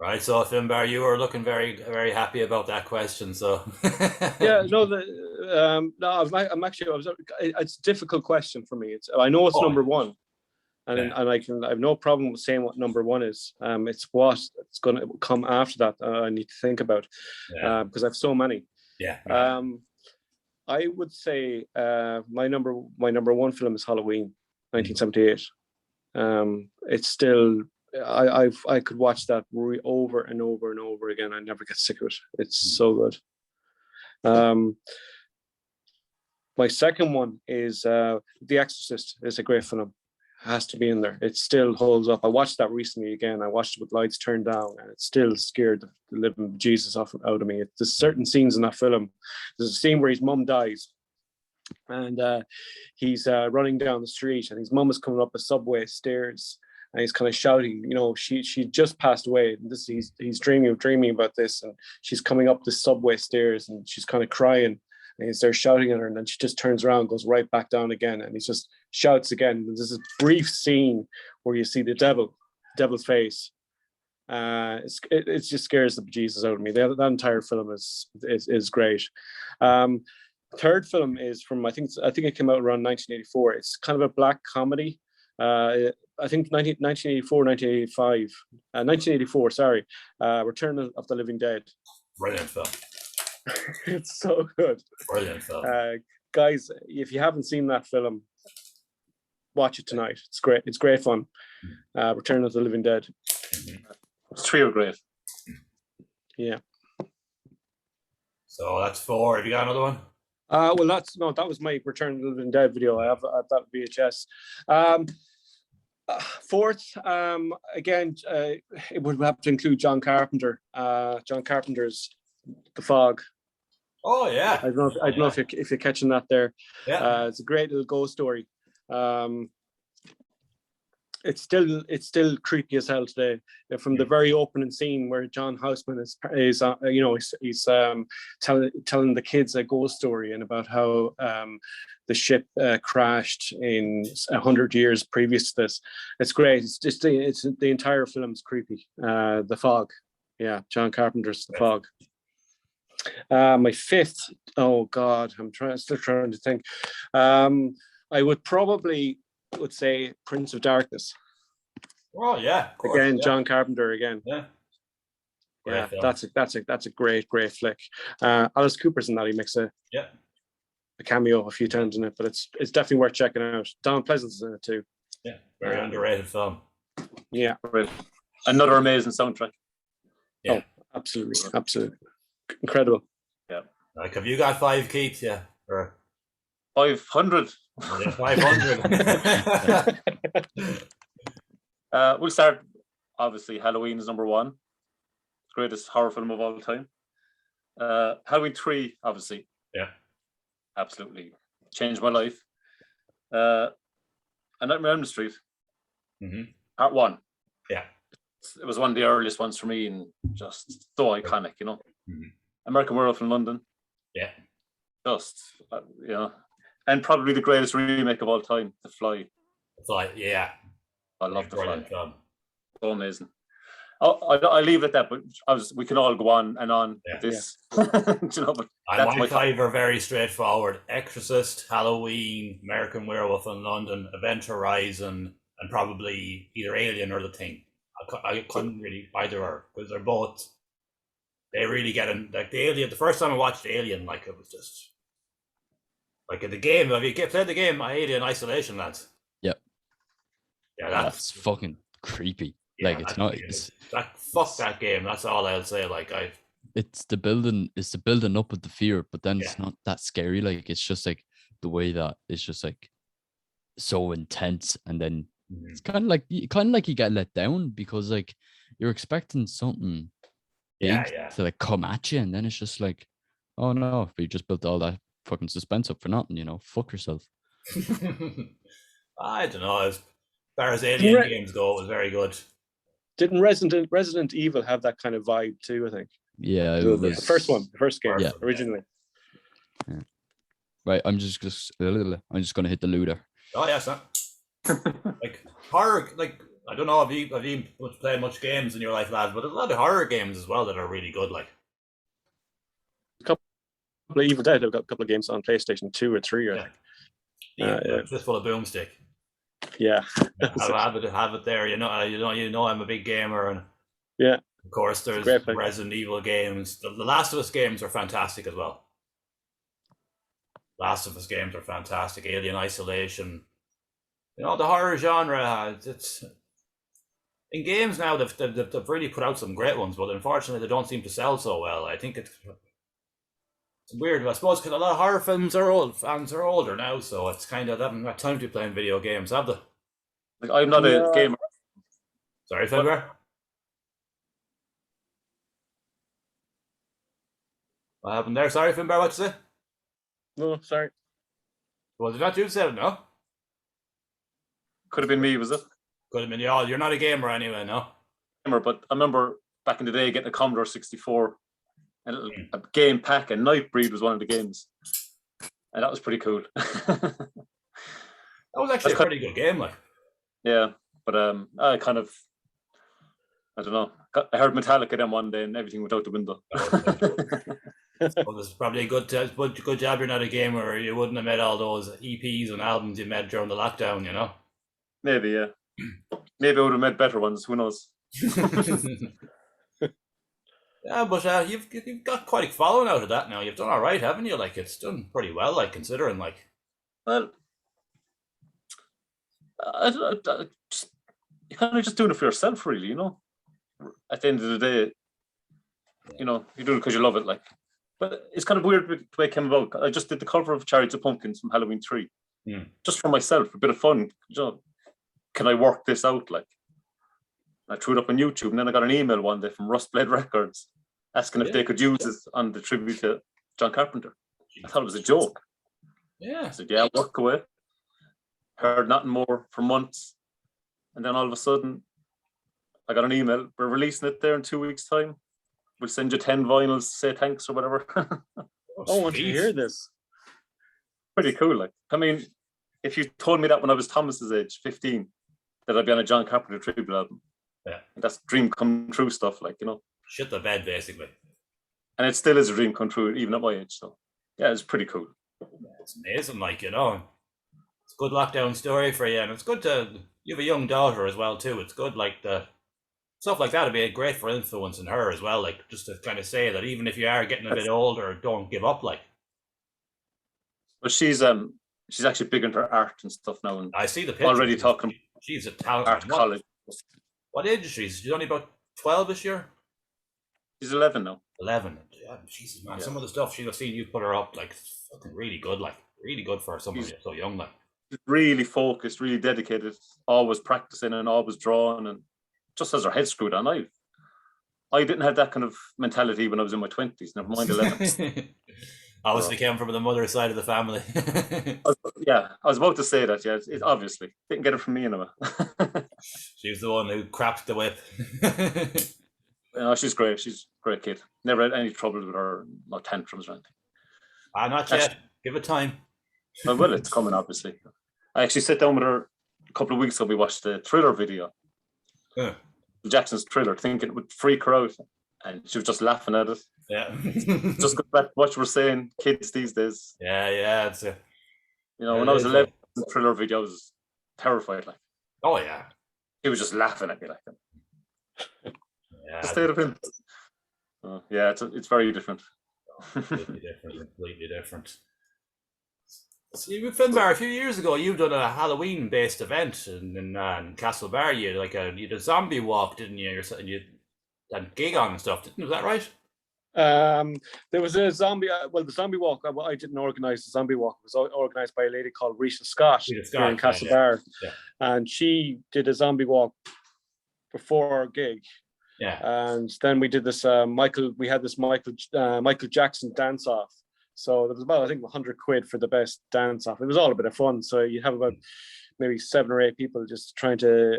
Right, so Finbar, you were looking very, very happy about that question. So yeah, no, I'm actually. It's a difficult question for me. I know it's number 1, and I have no problem with saying what number one is. It's what it's going to come after that. I need to think about because I have so many. I would say my number one film is Halloween, 1978. It's still I could watch that over and over and over again. I never get sick of it. It's so good. My second one is The Exorcist. It's a great film. It has to be in there. It still holds up. I watched that recently again. I watched it with lights turned down, and it still scared the living Jesus out of me. There's certain scenes in that film. There's a scene where his mum dies, and he's running down the street, and his mum is coming up a subway stairs, and he's kind of shouting, she just passed away, and he's dreaming about this, and she's coming up the subway stairs, and she's kind of crying, and he's there shouting at her, and then she just turns around, goes right back down again, and he just shouts again. There's this brief scene where you see the devil's face. It just scares the bejesus out of me. That entire film is great. Third film is from I think it came out around 1984. It's kind of a black comedy. I think 1984, 1985, 1984. Sorry, Return of the Living Dead. Brilliant film. It's so good. Brilliant film. Guys, if you haven't seen that film, watch it tonight. It's great. It's great fun. Return of the Living Dead. It's three are great. Yeah. So that's 4. Have you got another one? Well, that was my Return of the Living Dead video. I have that VHS. Fourth, again, it would have to include John Carpenter. John Carpenter's The Fog. Oh yeah. I don't know if you're catching that there. Yeah. It's a great little ghost story. It's still creepy as hell today. From the very opening scene where John Houseman is he's telling the kids a ghost story and about how the ship crashed in 100 years previous to this. It's great. It's the entire film's creepy. The Fog. Yeah, John Carpenter's The Fog. My fifth. Oh God, I'm still trying to think. I would probably say Prince of Darkness. Oh yeah, of course, again, John Carpenter again. Yeah, that's a great flick. Alice Cooper's in that. He makes a cameo a few times in it, but it's definitely worth checking out. Donald Pleasence's in it too. Yeah, very underrated film. Yeah, another amazing soundtrack. Yeah, absolutely, incredible. Yeah, like have you got 5, Keith? Yeah, or 500. 500. We'll start. Obviously, Halloween is number 1. Greatest horror film of all time. Halloween 3, obviously. Yeah. Absolutely changed my life. And Nightmare on Elm Street. Part 1. Yeah. It was one of the earliest ones for me, and just so iconic, American Werewolf in London. Yeah. Just and probably the greatest remake of all time, The Fly. The Fly, yeah. I love The Fly. Film. So amazing. I leave it at that, but we can all go on and on with this. But my 5 are very straightforward: Exorcist, Halloween, American Werewolf in London, Event Horizon, and probably either Alien or The Thing. I couldn't really either or, because they're both. They really get in. Like the Alien, the first time I watched Alien, like it was just like in the game. Have you played the game Alien Isolation, lads? Yep. Yeah, that's fucking creepy. Yeah, like it's not. Fuck that game. That's all I'll say. Like it's the building up of the fear, but then it's not that scary. Like it's just like the way that it's just like so intense, and then it's kind of like you get let down because like you're expecting something big to like come at you, and then it's just like, oh no, but you just built all that fucking suspense up for nothing. Fuck yourself. I don't know. As far as Alien games go, it was very good. Didn't Resident Evil have that kind of vibe too? I think. Yeah, it was the first game, originally. Yeah. Right, I'm just gonna hit the looter. Oh yes, like horror. Like I don't know, have you played much games in your life, lads? But there's a lot of horror games as well that are really good. Like a couple of Evil Dead. I've got a couple of games on PlayStation 2 or 3. Or Fistful of Boomstick. Yeah. have it there. You know, I'm a big gamer, and yeah. Of course, there's Resident Evil games. The Last of Us games are fantastic as well. Last of Us games are fantastic. Alien Isolation. You know, the horror genre, it's in games now. They've really put out some great ones, but unfortunately, they don't seem to sell so well. I think it's weird, I suppose, because a lot of horror films are old. Fans are older now, so it's kind of they haven't got time to be playing video games, have they? Like, I'm not a gamer. Sorry, Finbar. What happened there? Sorry, Finbar, what you say? No, sorry. Was it not you said it, no? Could have been me, was it? Could have been y'all. You're not a gamer anyway, no? But I remember back in the day getting a Commodore 64, and a game pack, and Nightbreed was one of the games. And that was pretty cool. That was actually a pretty good game, like. Yeah, but I don't know. I heard Metallica then one day and everything went out the window. Well, it's probably a good job you're not a gamer, or you wouldn't have made all those EPs and albums you made during the lockdown, you know? Maybe, yeah. Maybe I would have made better ones, who knows? Yeah, but you've got quite a following out of that now. You've done all right, haven't you? Like, it's done pretty well, like, considering, like. Well, you're kind of just doing it for yourself, really, you know? At the end of the day, you know, you do it because you love it, like. But it's kind of weird the way it came about. I just did the cover of Chariots of Pumpkins from Halloween 3. Just for myself, a bit of fun. You know, can I work this out, like? I threw it up on YouTube, and then I got an email one day from Rustblade Records asking if they could use it on the tribute to John Carpenter. I thought it was a joke. Yeah. I said, yeah, work away. Heard nothing more for months. And then all of a sudden, I got an email. We're releasing it there in 2 weeks' time. We'll send you 10 vinyls, say thanks or whatever. I want to hear this. Pretty cool. Like, I mean, if you told me that when I was Thomas's age, 15, that I'd be on a John Carpenter tribute album, yeah, that's dream come true stuff, like, you know. Shit the bed, basically. And it still is a dream come true, even at my age. So, yeah, it's pretty cool. It's amazing, like, you know. It's a good lockdown story for you, and it's good you have a young daughter as well, too. It's good, like, the stuff like that would be great for influencing her as well, like, just to kind of say that even if you are getting a bit older, don't give up, like. But she's actually big into art and stuff now, and I see the picture. Already talking. She's a talent. Art college. What age is she? She's only about 12 this year. She's 11 now. 11. Yeah, Jesus, man. Yeah. Some of the stuff I've seen you put her up, like, it's fucking really good, like, really good for someone so young, like. Really focused, really dedicated, always practicing and always drawing, and just has her head screwed on. I didn't have that kind of mentality when I was in my 20s, never mind 11. Obviously came from the mother side of the family. I was about to say that, yeah. It obviously didn't get it from me anyway. She was the one who crapped the whip. No, she's great. She's a great kid. Never had any trouble with her, no tantrums or anything. Not yet. Give it time. Well, it's coming, obviously. I actually sat down with her a couple of weeks ago. We watched the Thriller video. Yeah. Jackson's Thriller, thinking it would freak her out. And she was just laughing at it. Yeah. Just go back to what you were saying, kids these days. Yeah. It's you know, when I was 11, the Thriller video, I was terrified. Like, oh yeah, he was just laughing at me like that. Yeah, the state of him. Yeah, it's very different. Completely different. See, Finbar, a few years ago, you've done a Halloween-based event in Castlebar. You did a zombie walk, didn't you? You had gig on and stuff, was that right? There was a zombie. The zombie walk. I didn't organise the zombie walk. It was organised by a lady called Rita Scott here in Castlebar, and she did a zombie walk before our gig. Yeah, and then we did this. We had this Michael Jackson dance off. So there was about, I think, £100 for the best dance off. It was all a bit of fun. So you have about maybe 7 or 8 people just trying to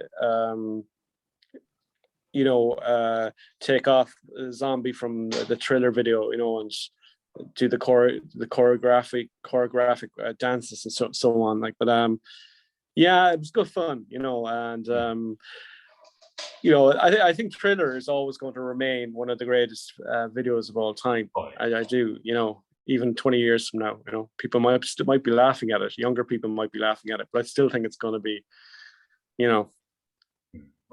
take off a zombie from the Thriller video, you know, and do the choreographic dances and so on. Like, but yeah, it was good fun, you know, and you know, I think Thriller is always going to remain one of the greatest videos of all time. I do, you know, even 20 years from now, you know, people might be laughing at it. Younger people might be laughing at it, but I still think it's going to be you know,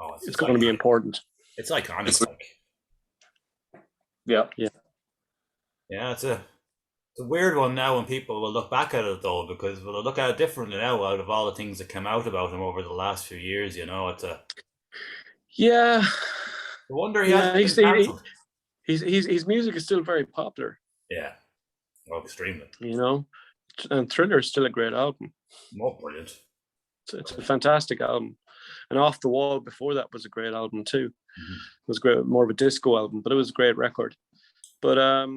Oh, it's going to be important. It's iconic. Yeah. It's a weird one now when people will look back at it though, because we'll look at it differently now out of all the things that came out about him over the last few years. You know, it's a I wonder he hasn't been cancelled. His music is still very popular. Yeah, extremely. You know, and Thriller is still a great album. More brilliant. It's a fantastic album, and Off the Wall before that was a great album too. It was great, more of a disco album, but it was a great record. But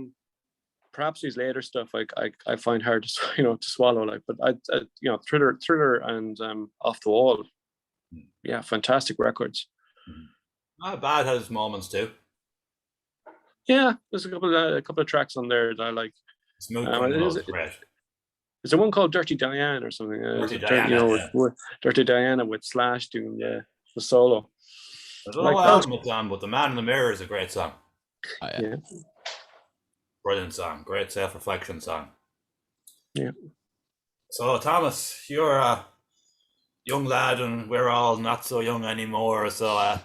perhaps his later stuff I find hard to swallow. Like, but Thriller and Off the Wall, fantastic records. Not bad, has moments too. Yeah, there's a couple of tracks on there that I like. Smooth is there one called Dirty Diane or something? Dirty Diana with Slash doing the solo. I don't know what album it's on, but The Man in the Mirror is a great song. Yeah. Brilliant song. Great self-reflection song. Yeah. So, Thomas, you're a young lad and we're all not so young anymore, so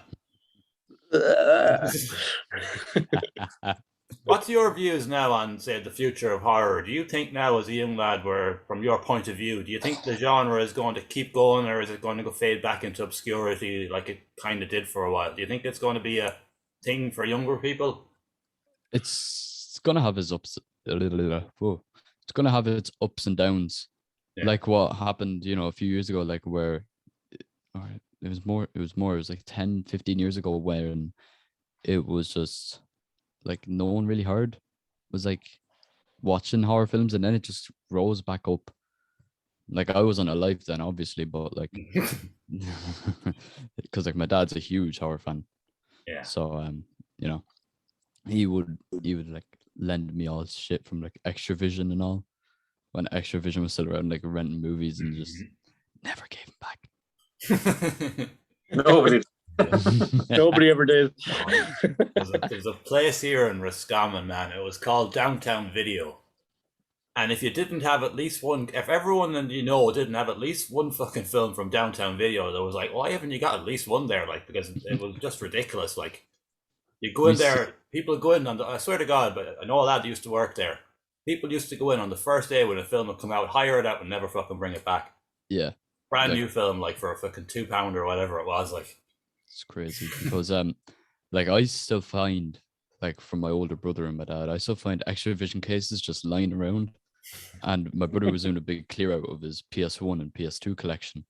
what's your views now on, say, the future of horror? Do you think now, as a young lad, from your point of view, do you think the genre is going to keep going, or is it going to fade back into obscurity like it kind of did for a while? Do you think it's going to be a thing for younger people? It's going to have its ups. It's going to have its ups and downs, like what happened, a few years ago, like where it was like 10, 15 years ago when it was just like no one really heard was like watching horror films, and then it just rose back up. Like I wasn't alive then, obviously, but like because like my dad's a huge horror fan, so he would like lend me all shit from like Extravision and all when Extravision was still around, like renting movies, and just never gave him back. Nobody Nobody ever did. There's a place here in Roscommon, man. It was called Downtown Video. And if you didn't have at least one, if everyone didn't have at least one fucking film from Downtown Video, there was like, why haven't you got at least one there? Like, because it was just ridiculous. Like, you go in there, people go in I swear to God, but I know a lad that used to work there. People used to go in on the first day when a film would come out, hire it out, and never fucking bring it back. Yeah. Brand new film, like for a fucking £2 or whatever it was, like. It's crazy because like I still find, like, from my older brother and my dad, I still find Extravision cases just lying around, and my brother was doing a big clear out of his PS1 and PS2 collection,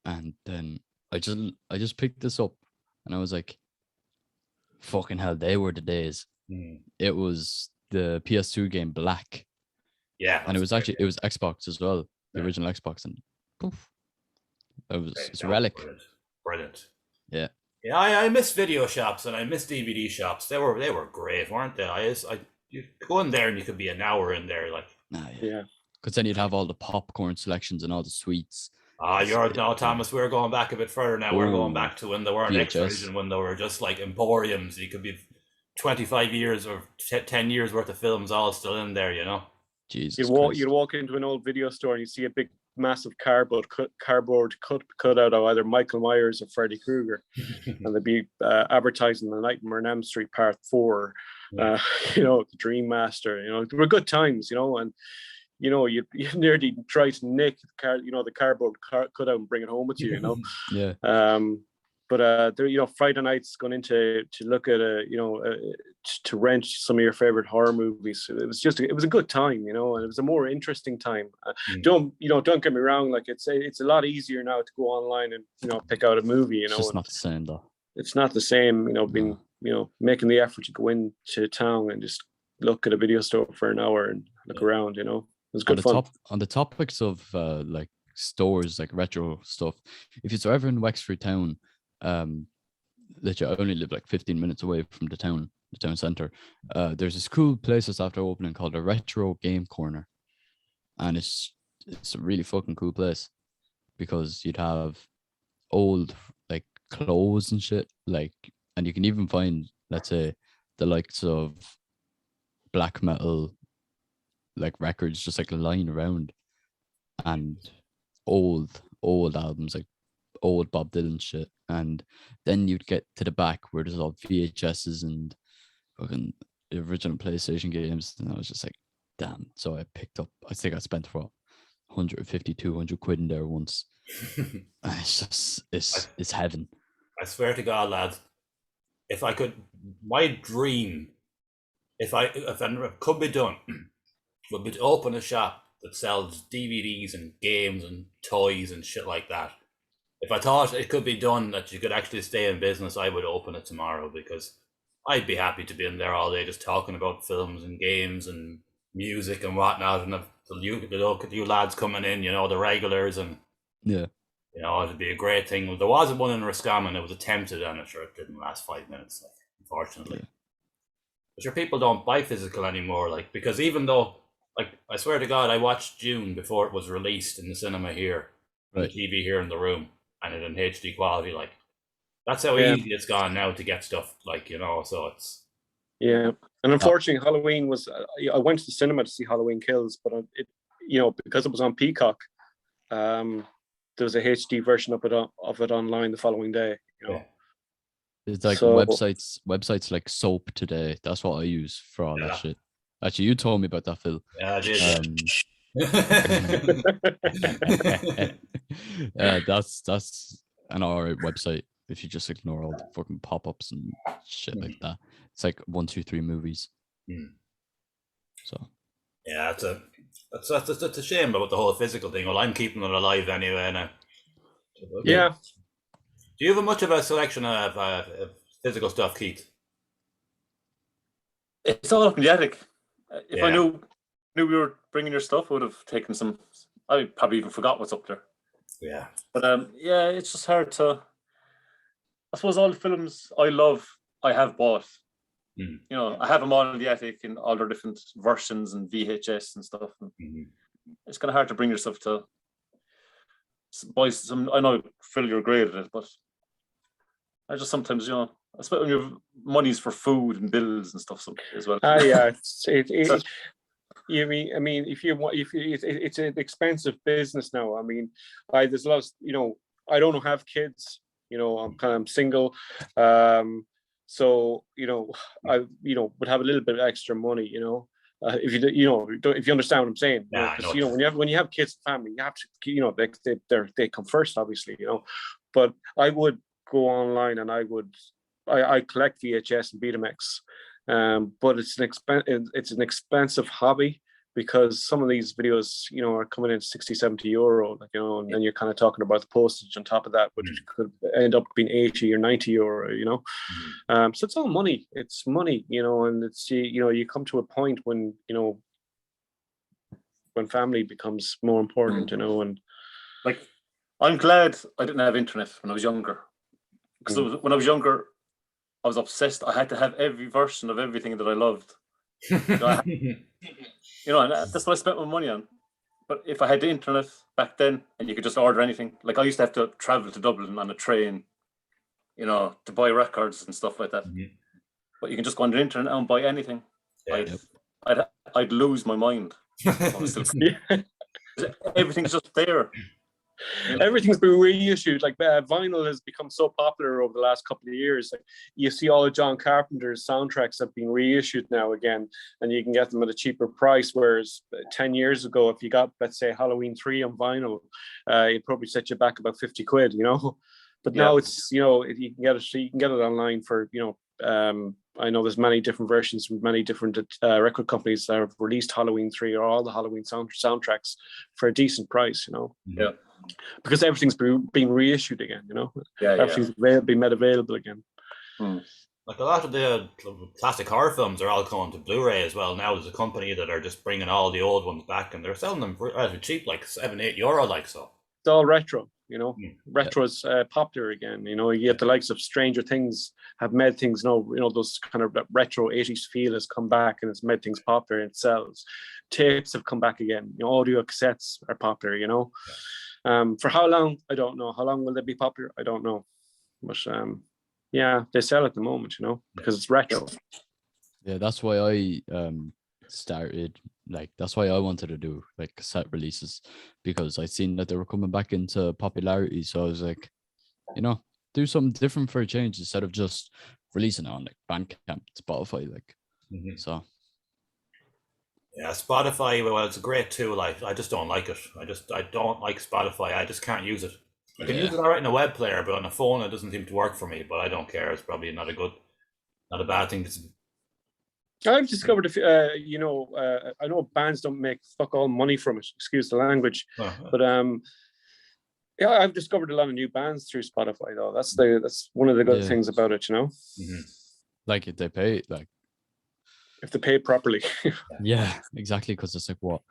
and then I just picked this up and I was like, fucking hell, they were the days. It was the PS2 game Black, and it was Xbox as well, the original Xbox, and poof, it's a relic. Brilliant. Yeah, I miss video shops and I miss DVD shops. They were great, weren't they? You go in there and you could be an hour in there, like. Because then you'd have all the popcorn selections and all the sweets. Thomas, we're going back a bit further now. We're going back to when there weren't Extravision, when there were just like emporiums. You could be 25 years or 10 years worth of films all still in there, Jesus you'd walk into an old video store and you see a big massive cardboard cut out of either Michael Myers or Freddy Krueger, and they'd be advertising The Nightmare on Elm Street Part 4, the Dream Master. There were good times, and you nearly try to nick the cardboard cut out and bring it home with you. But Friday nights going into to look at to rent some of your favorite horror movies. It was a good time, and it was a more interesting time. Don't get me wrong. Like it's a lot easier now to go online and pick out a movie. It's just not the same though. It's not the same. Making the effort to go into town and just look at a video store for an hour and look around. It was good fun. On the topics of like stores, like retro stuff, if you're ever in Wexford town, that you only live like 15 minutes away from the town center, there's this cool place that's after opening called a Retro Game Corner, and it's a really fucking cool place because you'd have old like clothes and shit, like, and you can even find, let's say, the likes of black metal like records just like lying around, and old albums, like old Bob Dylan shit, and then you'd get to the back where there's all VHSs and fucking original PlayStation games, and I was just like, damn. So I picked up. I think I spent what 150, 200 quid in there once. And it's just it's heaven. I swear to God, lads, if I could, my dream, if it could be done, would be to open a shop that sells DVDs and games and toys and shit like that. If I thought it could be done that you could actually stay in business, I would open it tomorrow, because I'd be happy to be in there all day just talking about films and games and music and whatnot, and you lads coming in, the regulars, and it'd be a great thing. There was one in Roscommon, it was attempted, and it didn't last 5 minutes, unfortunately. Yeah. But sure, people don't buy physical anymore, because even though, I swear to God, I watched Dune before it was released in the cinema here, right, the TV here in the room, and it in HD quality, that's how easy it's gone now to get stuff, so it's... Yeah, and unfortunately, Halloween was... I went to the cinema to see Halloween Kills, but because it was on Peacock, there was a HD version of it online the following day, Yeah. It's websites like Soap Today. That's what I use for all that shit. Actually, you told me about that, Phil. Yeah, I did. That's an alright website if you just ignore all the fucking pop-ups and shit like that. It's like 1, 2, 3 movies. So yeah, that's a shame about the whole physical thing. Well, I'm keeping it alive anyway now. Yeah. Do you have much of a selection of physical stuff, Keith? It's all up in the attic. If I knew we were bringing your stuff, I would have taken some. I probably even forgot what's up there. Yeah. But it's just hard to. I suppose all the films I love, I have bought. I have them all in the attic in all their different versions and VHS and stuff. And it's kind of hard to bring yourself to buy some. I know, Phil, you're great at it, but I just sometimes, especially when you have money's for food and bills and stuff as well. Yeah, it's an expensive business now. I mean, there's lots. I don't have kids. I'm single. So I would have a little bit of extra money. If you understand what I'm saying. Yeah, when you have kids and family, you have to. They come first, obviously. But I would go online and I collect VHS and Betamax, but it's an expensive hobby, because some of these videos are coming in 60, 70 euro, and then you're kind of talking about the postage on top of that, which could end up being 80 or 90 euro. So it's all money. It's money, and it's you come to a point when when family becomes more important, and I'm glad I didn't have internet when I was younger. Because when I was younger, I was obsessed. I had to have every version of everything that I loved. And that's what I spent my money on. But if I had the internet back then, and you could just order anything, I used to have to travel to Dublin on a train, to buy records and stuff like that. But you can just go on the internet and buy anything. I'd lose my mind. Everything's just there. Everything's been reissued. Vinyl has become so popular over the last couple of years. You see all of John Carpenter's soundtracks have been reissued now again, and you can get them at a cheaper price. Whereas 10 years ago, if you got, let's say, Halloween 3 on vinyl, it'd probably set you back about 50 quid. But now it's you can get it online for I know there's many different versions from many different record companies that have released Halloween 3 or all the Halloween soundtracks for a decent price. Yeah. Because everything's being reissued again, everything's being made available again. A lot of the classic horror films are all coming to Blu-ray as well now. There's a company that are just bringing all the old ones back, and they're selling them rather cheap, €7-8 so. It's all retro, Retro's popular again. You get the likes of Stranger Things have made things, those kind of retro 80s feel has come back, and it's made things popular and it sells. Tapes have come back again. Audio cassettes are popular, For how long? I don't know. How long will they be popular? I don't know. But they sell at the moment, because it's retro. Yeah, that's why I started. That's why I wanted to do cassette releases, because I seen that they were coming back into popularity. So I was like, you know, do something different for a change instead of just releasing it on like Bandcamp, Spotify, like. So. Yeah, Spotify. Well, it's a great tool. I just don't like it. I don't like Spotify. I just can't use it. I can use it all right in a web player, but on a phone it doesn't seem to work for me. But I don't care. It's probably not a bad thing. I've discovered I know bands don't make fuck all money from it. Excuse the language, but yeah, I've discovered a lot of new bands through Spotify though. That's one of the good things about it, you know. Like if they pay, like if they pay properly. Yeah, exactly. Because it's like what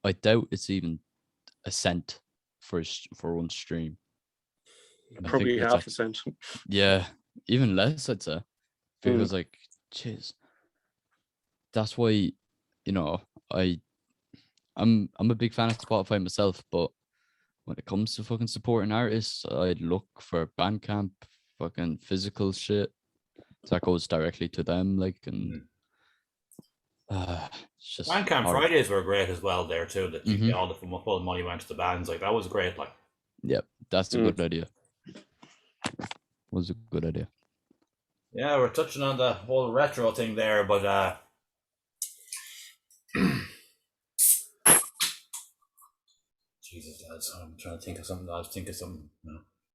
I doubt it's even a cent for one stream. Probably half a cent. Yeah, even less, I'd say, because like, jeez, that's why, you know, I'm a big fan of Spotify myself, but when it comes to fucking supporting artists, I'd look for Bandcamp, fucking physical shit that goes directly to them, like, and it's just Bandcamp Fridays were great as well there too. That you get all the full money went to the bands, like that was great. Like, yeah, that's a good idea. Was a good idea. Yeah, we're touching on the whole retro thing there, but Jesus, lads, I'm trying to think of something.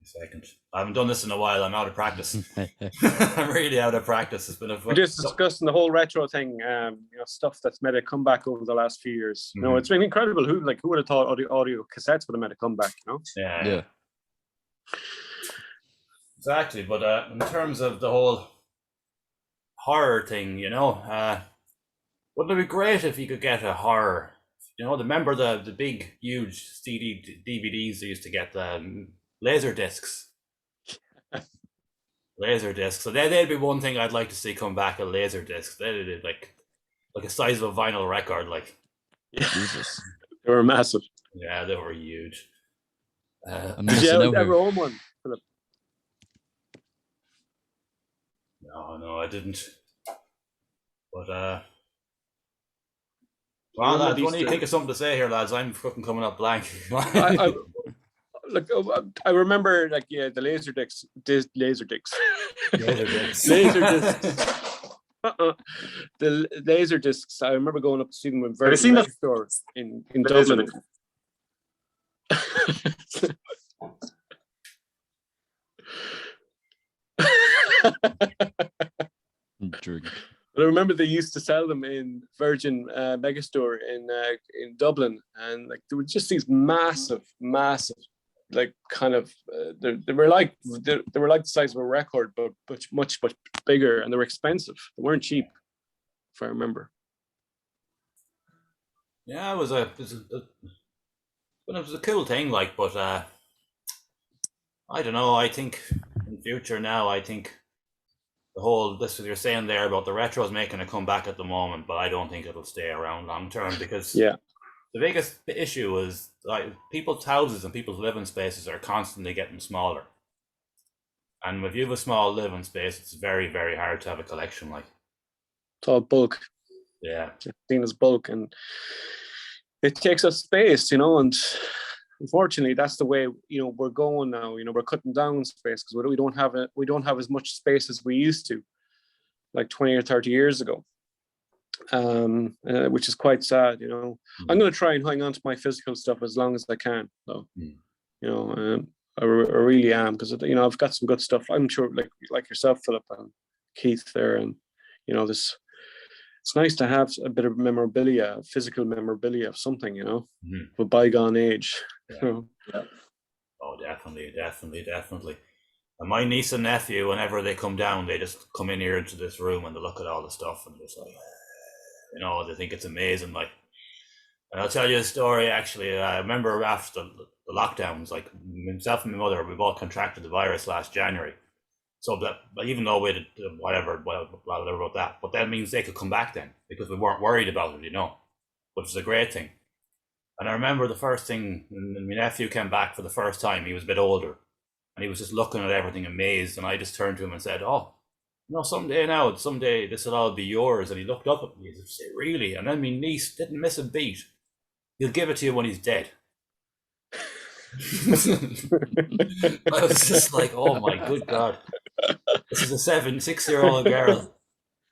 A second. I haven't done this in a while. I'm out of practice. I'm really out of practice. It's been We're just discussing the whole retro thing. Stuff that's made a comeback over the last few years. You know, it's been incredible. Who would have thought audio cassettes would have made a comeback? You know? Yeah. Exactly, but in terms of the whole horror thing, you know, wouldn't it be great if you could get a horror? You know, remember the big, huge CD DVDs they used to get, the laser discs. Laser discs. So they'd be one thing I'd like to see come back. A laser disc. They'd like a size of a vinyl record, like. Jesus, they were massive. Yeah, they were huge. Did you ever own one, Philip? No, I didn't. But well, lads, when you think of something to say here, lads, I'm fucking coming up blank. I remember, like, the laser discs. The laser discs. I remember going up to see them in Virgin store in Dublin. Drink. But I remember they used to sell them in Virgin Megastore in Dublin, and like there were just these massive, like kind of they were like the size of a record, but much bigger, and they were expensive. They weren't cheap, if I remember. Yeah, it was a cool thing, like, but I don't know. I think in future now, I think the whole this you're saying there about the retros making a comeback at the moment, but I don't think it'll stay around long term because the biggest issue is like people's houses and people's living spaces are constantly getting smaller, and if you have a small living space, it's very, very hard to have a collection. Like, it's all bulk. Yeah, it's seen as bulk, and it takes up space, you know, and unfortunately that's the way, you know, we're going now. You know, we're cutting down space because we don't have as much space as we used to, like 20 or 30 years ago, which is quite sad, you know. I'm going to try and hang on to my physical stuff as long as I can, though. You know, I really am, because, you know, I've got some good stuff. I'm sure, like yourself, Philip, and Keith there, and, you know, this. It's nice to have a bit of memorabilia, physical memorabilia of something, you know, of a bygone age. Yeah. You know? Yeah. Oh, definitely. And my niece and nephew, whenever they come down, they just come in here into this room and they look at all the stuff and just like, you know, they think it's amazing. Like, and I'll tell you a story. Actually, I remember after the lockdowns, like myself and my mother, we both contracted the virus last January. So that, even though we did whatever about that, but that means they could come back then because we weren't worried about it, you know, which is a great thing. And I remember the first thing, when my nephew came back for the first time, he was a bit older and he was just looking at everything amazed. And I just turned to him and said, "Oh, you know, someday this will all be yours." And he looked up at me and said, "Really?" And then my niece didn't miss a beat. "He'll give it to you when he's dead." I was just like, oh my good God. This is a 6-year-old girl.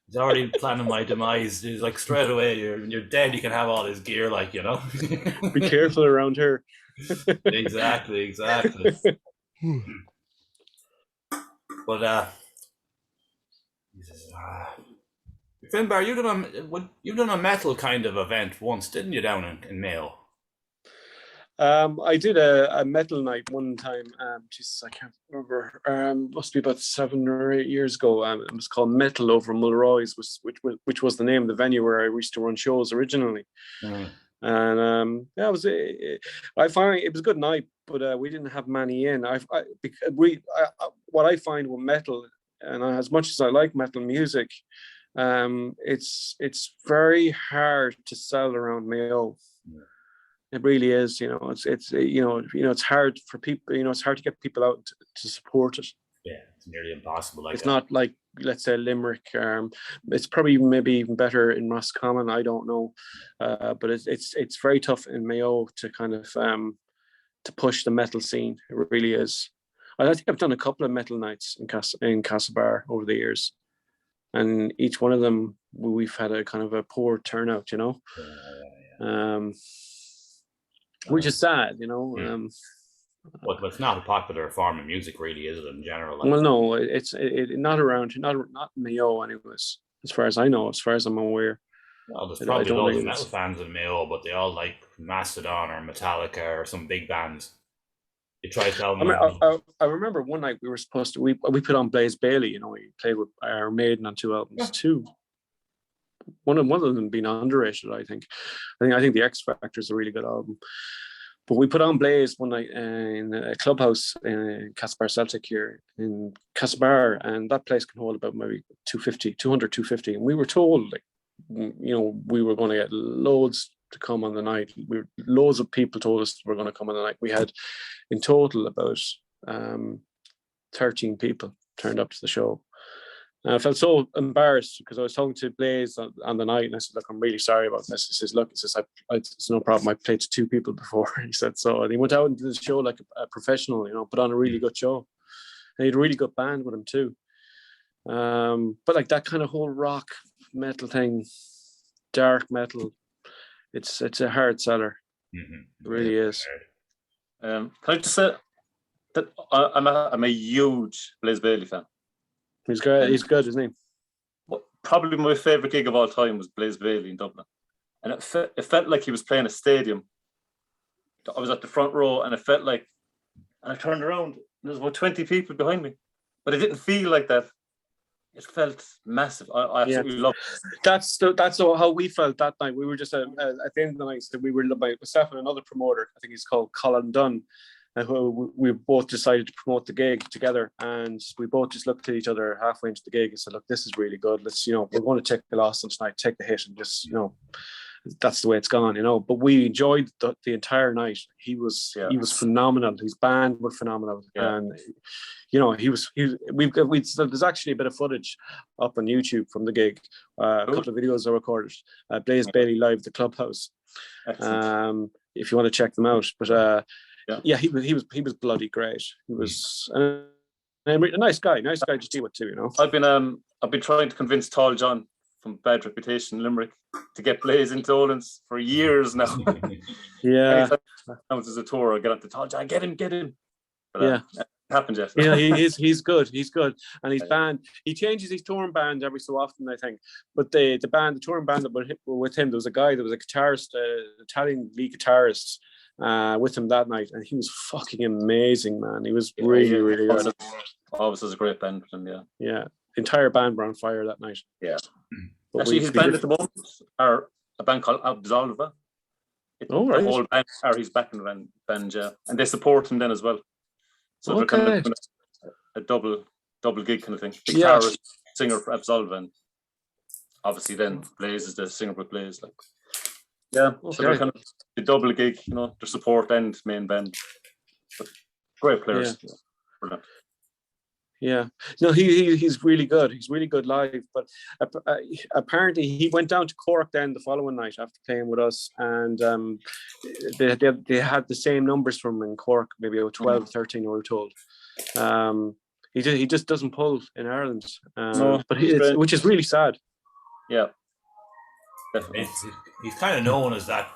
He's already planning my demise. He's like, straight away, you're dead. You can have all his gear, like, you know. Be careful around her. Exactly. But Finbar, you've done a metal kind of event once, didn't you, down in Mayo? I did a metal night one time. Jesus, I can't remember. Must be about 7 or 8 years ago. It was called Metal over Mulroy's, which was the name of the venue where I used to run shows originally. Mm. And yeah, I find it was a good night, but we didn't have many in. What I find with metal, and as much as I like metal music, it's very hard to sell around Mayo. Yeah. It really is, it's hard for people, it's hard to get people out to support it. Yeah, it's nearly impossible. It's not like, let's say, Limerick. It's probably maybe even better in Roscommon. I don't know, but it's very tough in Mayo to kind of to push the metal scene. It really is. I think I've done a couple of metal nights in Castlebar over the years, and each one of them we've had a kind of a poor turnout, Yeah. Which is sad, Well, it's not a popular form of music, really, is it, in general? Well, no, it's not around, not Mayo, anyways. As far as I know, as far as I'm aware. Well, there's probably loads of metal fans in Mayo, but they all like Mastodon or Metallica or some big bands. You try to tell them. I remember one night we were supposed to we put on Blaze Bailey. We played with Iron Maiden on 2 albums too. One of them being underrated, I think. I think the X Factor is a really good album. But we put on Blaze one night in a clubhouse in Castlebar Celtic here in Castlebar, and that place can hold about maybe 250. And we were told, we were going to get loads to come on the night. Loads of people told us we're going to come on the night. We had in total about 13 people turned up to the show. And I felt so embarrassed because I was talking to Blaze on the night, and I said, "Look, I'm really sorry about this." He says, "Look," "it's no problem. I played to 2 people before." He said so, and he went out into the show like a professional, put on a really good show, and he had a really good band with him too. But like that kind of whole rock metal thing, dark metal, it's a hard seller. Mm-hmm. It really is. Can I just say that I'm a huge Blaze Bailey fan. He's great. He's good, isn't he? Probably my favorite gig of all time was Blaze Bailey in Dublin, and it felt like he was playing a stadium. I was at the front row, and it felt like, and I turned around, and there was about 20 people behind me, but it didn't feel like that. It felt massive. I absolutely loved it. That's how we felt that night. We were just at the end of the night. So we were by myself and another promoter. I think he's called Colin Dunn. We both decided to promote the gig together, and we both just looked at each other halfway into the gig and said, "Look, this is really good. Let's, we're going to take the loss tonight, take the hit, and just, that's the way it's gone, But we enjoyed the entire night. He was phenomenal. His band were phenomenal, and there's actually a bit of footage up on YouTube from the gig. A couple of videos are recorded. Blaze Bailey live at the Clubhouse. If you want to check them out, but. He was bloody great. He was a nice guy to deal with too. I've been trying to convince Tall John from Bad Reputation Limerick to get Blaze into Olin's for years now. Yeah, now there's a tour. I get up to Tall John, get him. But, it happened yet. Yeah, he's good, and his band. He changes his touring band every so often, I think. But the touring band that were with him, there was a guy that was a guitarist, Italian lead guitarist. With him that night, and he was fucking amazing, man. He was really good. Always was a great band with him, yeah. The entire band were on fire that night. Yeah. But actually, his band at the moment are a band called Absolva. The whole band are his backing band, and they support him then as well. So they're kind of a double gig kind of thing. The guitarist, singer for Absolva, and obviously then Blaze is the singer with Blaze, like. Yeah, so they're kind of the double gig, their support and main band. But great players. Yeah. Brilliant. Yeah, no, he's really good. He's really good live. But apparently, he went down to Cork then the following night after playing with us, and they had the same numbers from in Cork, maybe about 12, 13, we were told. He just doesn't pull in Ireland, No, but which is really sad. Yeah, definitely. He's kind of known as that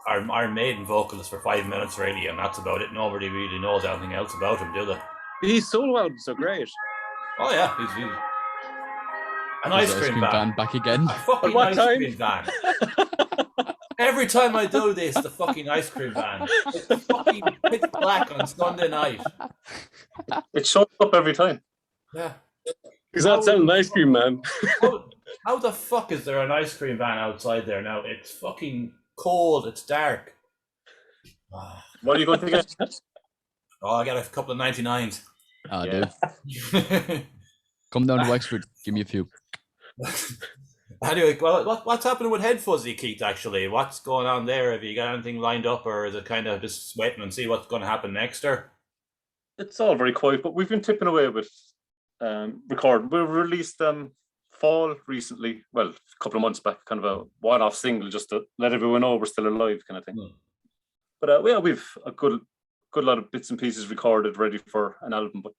Iron Maiden vocalist for 5 minutes, really, and that's about it. Nobody really knows anything else about him, do they? His solo albums are great. Oh yeah, he's an ice cream van back again. A fucking ice cream van. Every time I do this, the fucking ice cream van. It's fucking pitch black on Sunday night. It shows up every time. Yeah. He's not selling ice cream, man. How the fuck is there an ice cream van outside there now? It's fucking cold. It's dark. What are you going to get? Oh, I got a couple of 99s. Ah, dude. Come down to Wexford. Give me a few. Anyway, well, what's happening with Head Fuzzy, Keith, actually? What's going on there? Have you got anything lined up, or is it kind of just waiting and see what's going to happen next? Or It's all very quiet, but we've been tipping away with recording. We released Fall recently, well, a couple of months back, kind of a one-off single just to let everyone know we're still alive kind of thing. But yeah, we've a good lot of bits and pieces recorded, ready for an album, but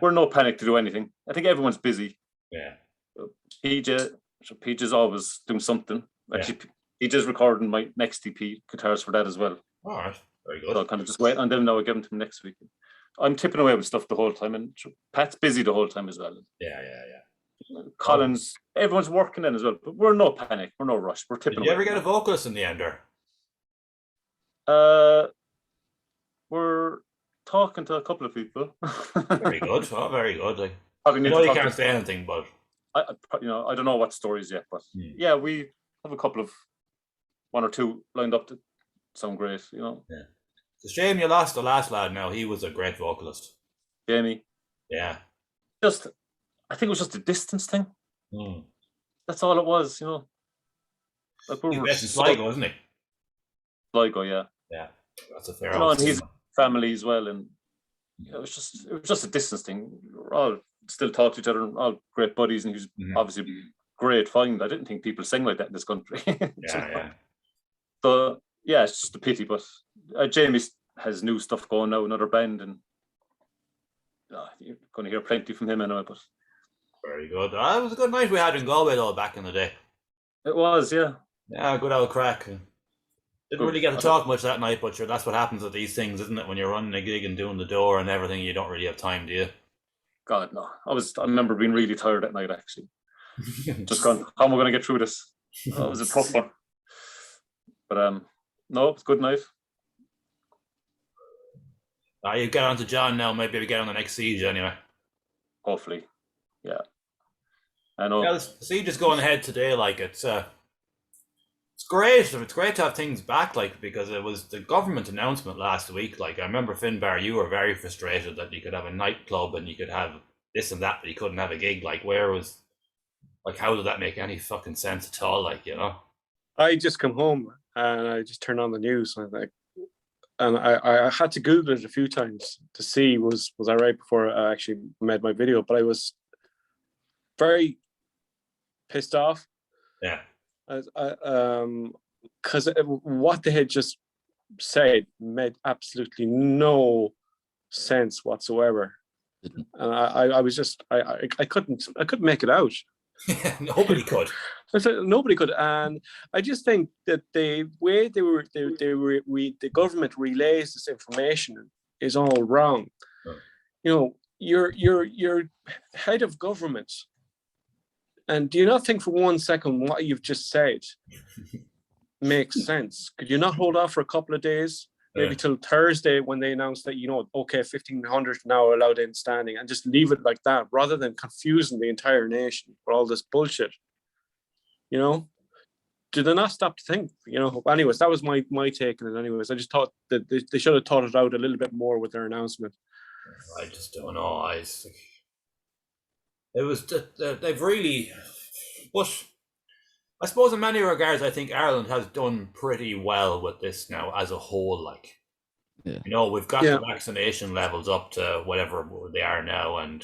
we're no panic to do anything. I think everyone's busy. Yeah. PJ's always doing something. Actually, PJ's recording my next EP, guitars for that as well. All right, very good. So I'll kind of just wait on them now. I give them to him next week. I'm tipping away with stuff the whole time, and Pat's busy the whole time as well. Yeah. Collins, everyone's working then as well, but we're no panic, we're no rush. We're tipping. Did you ever get a vocalist in the end, or? We're talking to a couple of people. Very good. Oh, very good. Like, Probably you can't say anything, but I don't know what stories yet, but yeah, we have a couple of one or two lined up that sound great. Yeah. It's a shame you lost the last lad. Now he was a great vocalist. Jamie. Yeah. I think it was just a distance thing. That's all it was, Like he's based in Sligo, isn't he? Sligo, yeah. Yeah, that's a fair. And his family as well, and it was just a distance thing. We're all still talk to each other, and all great buddies, and he was obviously great find. I didn't think people sing like that in this country. Yeah. So yeah, it's just a pity, but Jamie has new stuff going now, another band, and you're going to hear plenty from him anyway. But very good. It was a good night we had in Galway though back in the day. It was, yeah. Yeah, good old crack. Didn't really get to talk much that night, but sure, that's what happens with these things, isn't it? When you're running a gig and doing the door and everything, you don't really have time, do you? God, no. I remember being really tired that night, actually. Just going, how am I going to get through this? It was a tough one. But no, it's a good night. You get on to John now. Maybe we get on the next Siege anyway. Hopefully, yeah. I know. Yeah, the Siege is going ahead today. Like it's great. It's great to have things back. Like because it was the government announcement last week. Like I remember Finbar, you were very frustrated that you could have a nightclub and you could have this and that, but you couldn't have a gig. Like how did that make any fucking sense at all? Like I just come home and I just turned on the news and I had to Google it a few times to see was I right before I actually made my video, but I was very pissed off. Yeah. Because what they had just said made absolutely no sense whatsoever, and I was just I couldn't make it out. Nobody could. Nobody could, and I just think that the way the government relays this information is all wrong. You're head of government, and do you not think for one second what you've just said makes sense? Could you not hold off for a couple of days, maybe till Thursday when they announce that 1,500 now allowed in standing, and just leave it like that rather than confusing the entire nation for all this bullshit? Do they not stop to think? Anyways, that was my take on it. Anyways, I just thought that they should have thought it out a little bit more with their announcement. I just don't know. It was they've really, but I suppose in many regards, I think Ireland has done pretty well with this now as a whole. Like, we've got the vaccination levels up to whatever they are now, and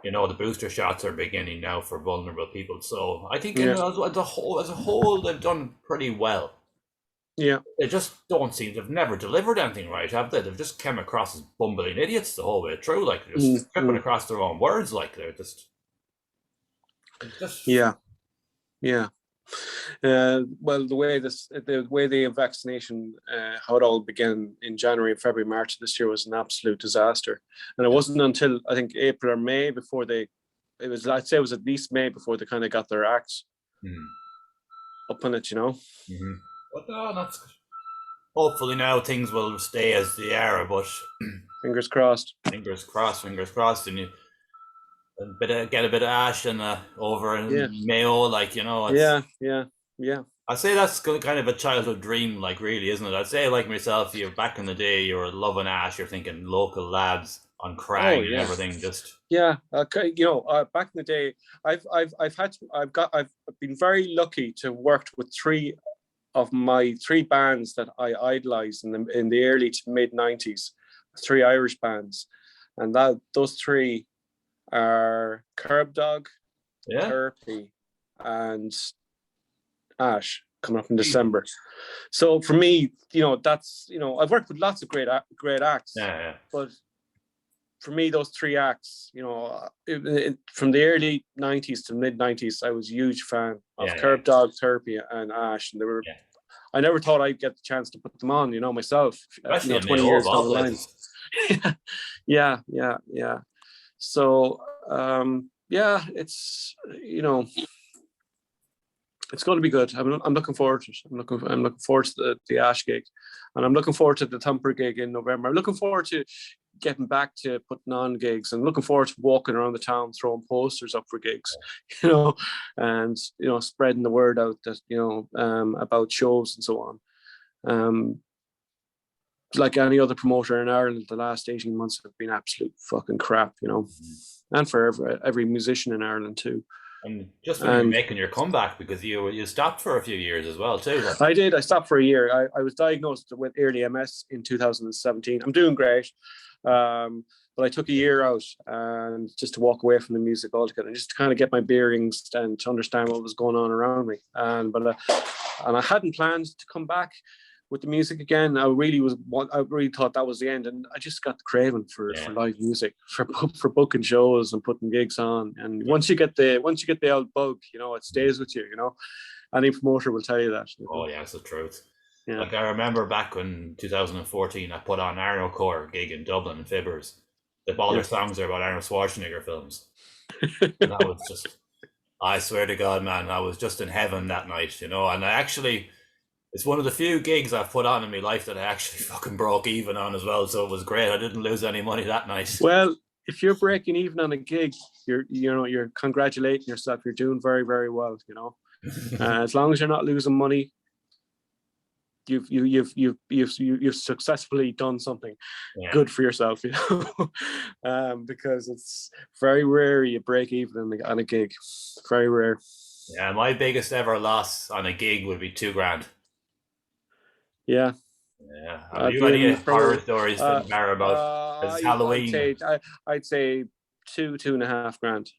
you know, the booster shots are beginning now for vulnerable people. So I think as a whole, they've done pretty well. Yeah. They just don't seem to have never delivered anything right, have they? They've just come across as bumbling idiots the whole way through. Like, they're just tripping across their own words. Like, they're just yeah. Well, the way the vaccination, how it all began in January, February, March this year was an absolute disaster. And it wasn't until I think April or May before I'd say it was at least May before they kind of got their act up on it, you know. But no, that's hopefully now things will stay as they are. But fingers crossed. Fingers crossed. And you get a bit of ash and over in Mayo, like, you know. Yeah. I'd say that's kind of a childhood dream, like, really, isn't it? I'd say, like myself, back in the day, you were loving ash. You're thinking local labs on Crag and everything. Just you know, back in the day, I've been very lucky to have worked with three of my three bands that I idolized in the early to mid 90s, three Irish bands, and those three are Curb Dog, Therapy, and Ash, coming up in December. So for me, you know, that's, you know, I've worked with lots of great acts, but for me, those three acts, you know, from the early 90s to mid 90s, I was a huge fan of Curb Dog, Therapy, and Ash, and they were. I never thought I'd get the chance to put them on, you know, myself. Especially, you know, 20 years down the line. Yeah. So, it's, you know, it's going to be good. I'm looking forward to it. I'm looking forward to the Ash gig, and I'm looking forward to the Thumper gig in November. I'm looking forward to getting back to putting on gigs, and looking forward to walking around the town throwing posters up for gigs, you know, and, you know, spreading the word out that, you know, about shows and so on. Like any other promoter in Ireland, the last 18 months have been absolute fucking crap, you know, and for every musician in Ireland too. And just when you're making your comeback, because you stopped for a few years as well too. I did. I stopped for a year. I was diagnosed with early MS in 2017. I'm doing great. But I took a year out and just to walk away from the music altogether, just to kind of get my bearings and to understand what was going on around me. And I hadn't planned to come back with the music again. I really thought that was the end, and I just got the craving for live music, for booking shows and putting gigs on. And once you get the old bug, you know, it stays with you. You know, any promoter will tell you that. You know? Oh yeah, it's the truth. Yeah. Like, I remember back in 2014, I put on Arachnophobia gig in Dublin in Fibbers. All their songs are about Arnold Schwarzenegger films. And that was just, I swear to God, man, I was just in heaven that night, you know. And it's one of the few gigs I've put on in my life that I actually fucking broke even on as well. So it was great. I didn't lose any money that night. Well, if you're breaking even on a gig, you're congratulating yourself. You're doing very, very well, you know. As long as you're not losing money, you've successfully done something good for yourself, you know. Because it's very rare you break even on a gig. Very rare. Yeah, my biggest ever loss on a gig would be $2,000. Yeah. Have you any horror stories that are about Halloween? I'd say $2.5 grand.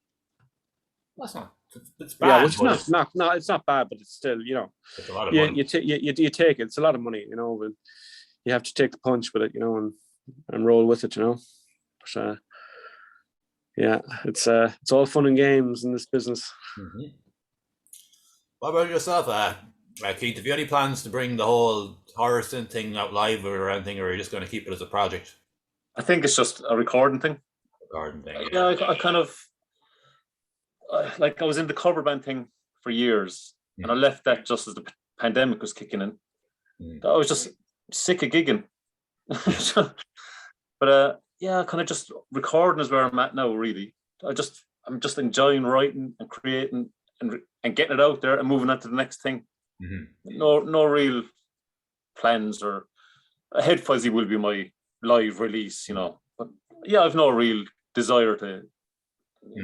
That's not. It's bad. Yeah, which is not, it's not bad, but it's still, you know, it's a lot of money. You take it. It's a lot of money, you know, but you have to take the punch with it, you know, and roll with it, you know. But, yeah, it's all fun and games in this business. What about yourself, Keith? Have you any plans to bring the whole horror synth thing out live or anything, or are you just going to keep it as a project? I think it's just a recording thing. Yeah, I kind of. Like, I was in the cover band thing for years, and I left that just as the pandemic was kicking in. I was just sick of gigging. But kind of just recording is where I'm at now, really. I'm just enjoying writing and creating and getting it out there and moving on to the next thing. No real plans, or Head Fuzzy will be my live release, you know. But yeah, I've no real desire to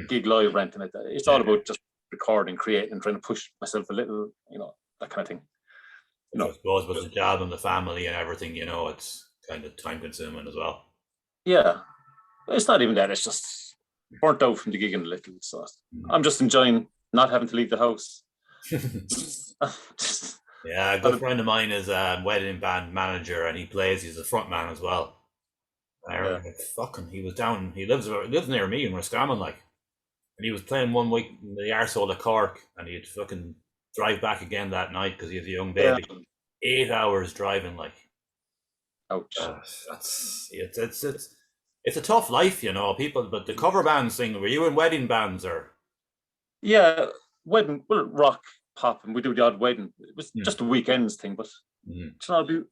gig live or anything like that. It's all about just recording, creating, and trying to push myself a little, you know, that kind of thing. You know, I suppose with the job and the family and everything, you know, it's kind of time consuming as well. Yeah, it's not even that. It's just burnt out from the gigging a little. So I'm just enjoying not having to leave the house. Yeah, a good friend of mine is a wedding band manager, and he's a front man as well. He was down. He lives near me in Roscommon, like, and he was playing one week in the arsehole of Cork, and he'd fucking drive back again that night because he has a young baby. 8 hours driving, like. Ouch. It's a tough life, you know. People, but the cover bands thing. Were you in wedding bands or? Yeah, wedding. Well, rock, pop, and we do the odd wedding. It was just a weekends thing, but I'll be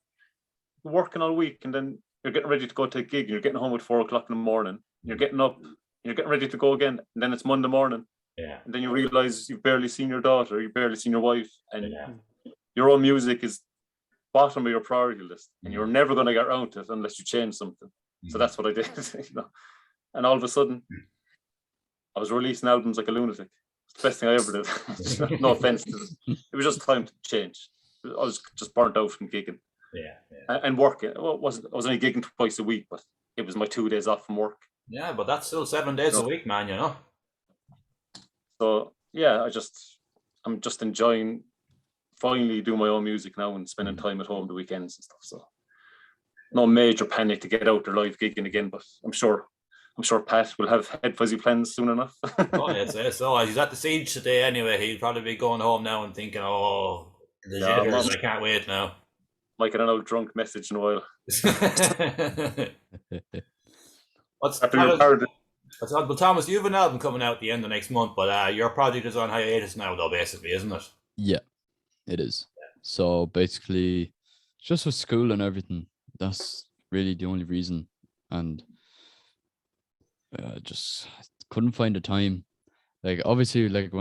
working all week, and then you're getting ready to go to a gig. And you're getting home at 4 o'clock in the morning. You're getting up. You're getting ready to go again, and then it's Monday morning. Yeah. And then you realize you've barely seen your daughter. You've barely seen your wife, and your own music is bottom of your priority list, and you're never going to get around to it unless you change something. So that's what I did, you know. And all of a sudden, I was releasing albums like a lunatic. It's the best thing I ever did. No offense to it. It was just time to change. I was just burnt out from gigging. And working. Well, I was only gigging twice a week, but it was my 2 days off from work. Yeah, but that's still 7 days a week, man, you know. So yeah, I'm just enjoying finally doing my own music now and spending time at home the weekends and stuff. So no major panic to get out there live gigging again, but I'm sure Pat will have head fuzzy plans soon enough. So he's at the Siege today anyway. He'll probably be going home now and thinking, the jitters, I can't wait now. Might get an old drunk message in a while. Well, Thomas, you have an album coming out at the end of next month, but your project is on hiatus now, though, basically, isn't it? Yeah, it is. So basically, just with school and everything, that's really the only reason. And just couldn't find the time. Like, obviously, like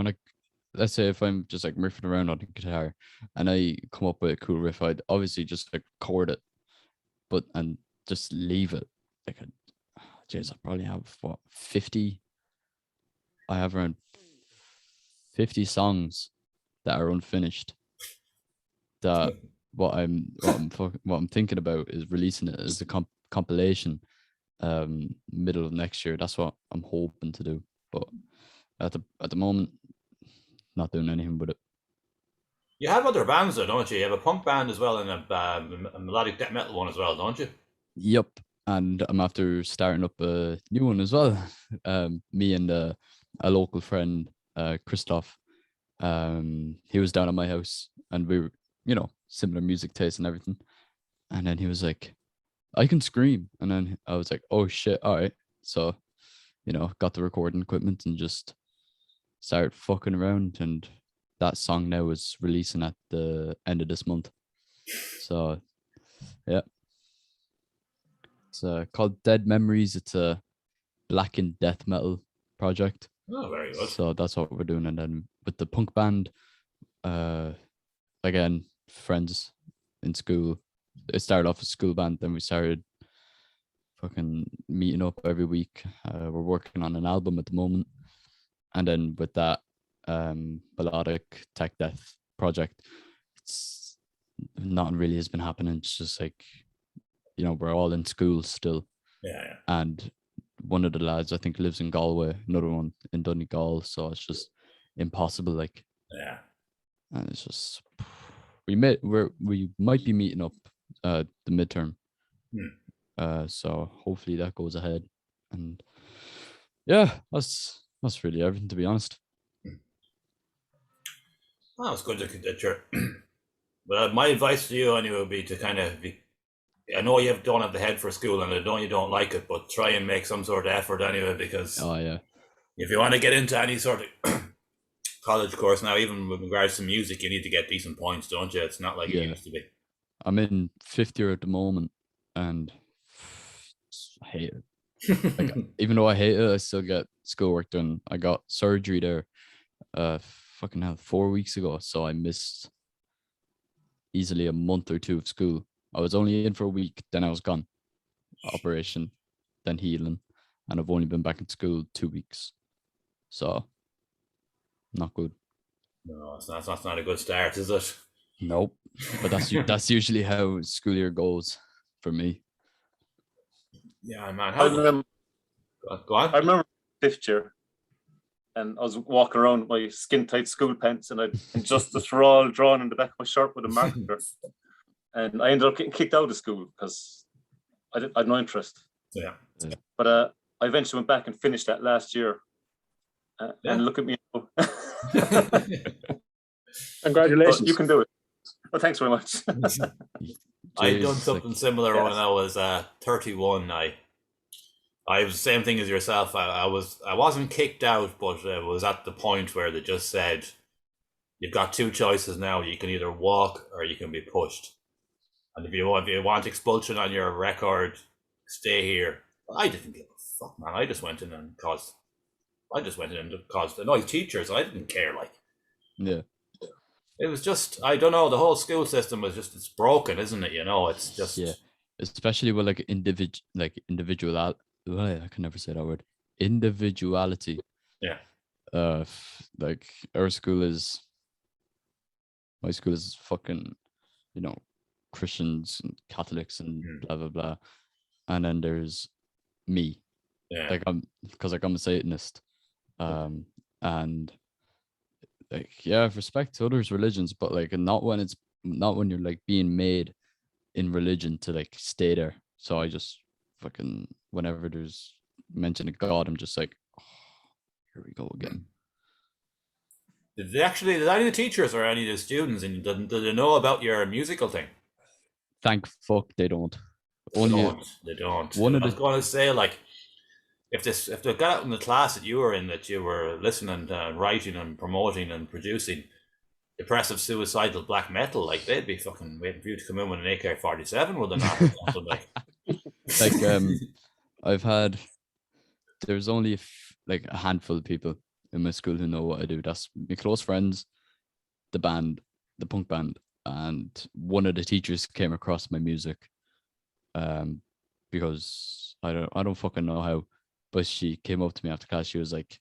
let's say if I'm just like riffing around on the guitar and I come up with a cool riff, I'd obviously just like record it, and just leave it. Like, I probably have 50. I have around 50 songs that are unfinished. That what I'm thinking about is releasing it as a compilation, middle of next year. That's what I'm hoping to do. But at the moment, not doing anything with it. You have other bands though, don't you? You have a punk band as well and a melodic death metal one as well, don't you? Yep. And I'm after starting up a new one as well. Me and a local friend, Christoph, he was down at my house and we were, similar music taste and everything. And then he was like, I can scream. And then I was like, oh shit, all right. So, got the recording equipment and just started fucking around. And that song now is releasing at the end of this month. So, yeah. It's called Dead Memories. It's a black and death metal project. Oh, very good. So that's what we're doing. And then with the punk band, again, friends in school. It started off as a school band, then we started fucking meeting up every week. We're working on an album at the moment. And then with that melodic tech death project, it's nothing really has been happening. It's just like, we're all in school still. Yeah. And one of the lads, I think, lives in Galway, another one in Donegal. So it's just impossible. Like, yeah. And it's just, we might be meeting up the midterm. So hopefully that goes ahead. And yeah, that's really everything, to be honest. Oh, it's good that you're. But my advice to you anyway would be to kind of be. I know you don't have the head for school, and I know you don't like it, but try and make some sort of effort anyway, because if you want to get into any sort of college course now, even with regards to music, you need to get decent points, don't you? It's not like it used to be. I'm in 5th year at the moment, and I hate it. Like, even though I hate it, I still get schoolwork done. I got surgery there, fucking hell, 4 weeks ago, so I missed easily a month or 2 of school. I was only in for a week, then I was gone. Operation, then healing, and I've only been back in school 2 weeks. So, not good. No, that's not a good start, is it? Nope. But that's usually how school year goes for me. Yeah, man. Go on. fifth year, and I was walking around with my skin tight school pants, and injustice were all drawn in the back of my shirt with a marker. And I ended up getting kicked out of school because I had no interest. Yeah. But I eventually went back and finished that last year. And look at me now. Congratulations. You can do it. Well, thanks very much. I'd done something similar when I was 31. I was the same thing as yourself. I wasn't kicked out, but it was at the point where they just said, you've got two choices now. You can either walk or you can be pushed. And if you want expulsion on your record, stay here. I didn't give a fuck, man. I just went in and caused annoyed teachers. I didn't care, like. Yeah. It was just, I don't know, the whole school system was just, it's broken, isn't it? You know, it's just... Yeah, especially with like individual, I can never say that word. Individuality. Yeah. Like my school is fucking, you know, Christians and Catholics and blah, blah, blah. And then there's me. Yeah. Like I'm a Satanist. And like, yeah, I respect others' religions, but like not when you're like being made in religion to like stay there. So I just fucking, whenever there's mention of God, I'm just like, oh, here we go again. Did any of the teachers or any of the students, and did they know about your musical thing? Thank fuck they don't. They don't. I was going to say, like, if they got out in the class that you were in, that you were listening to, writing and promoting and producing depressive, suicidal black metal, like, they'd be fucking waiting for you to come in with an AK-47 with them. There's only like a handful of people in my school who know what I do. That's my close friends, the punk band, and one of the teachers came across my music, because I don't fucking know how. But she came up to me after class. She was like,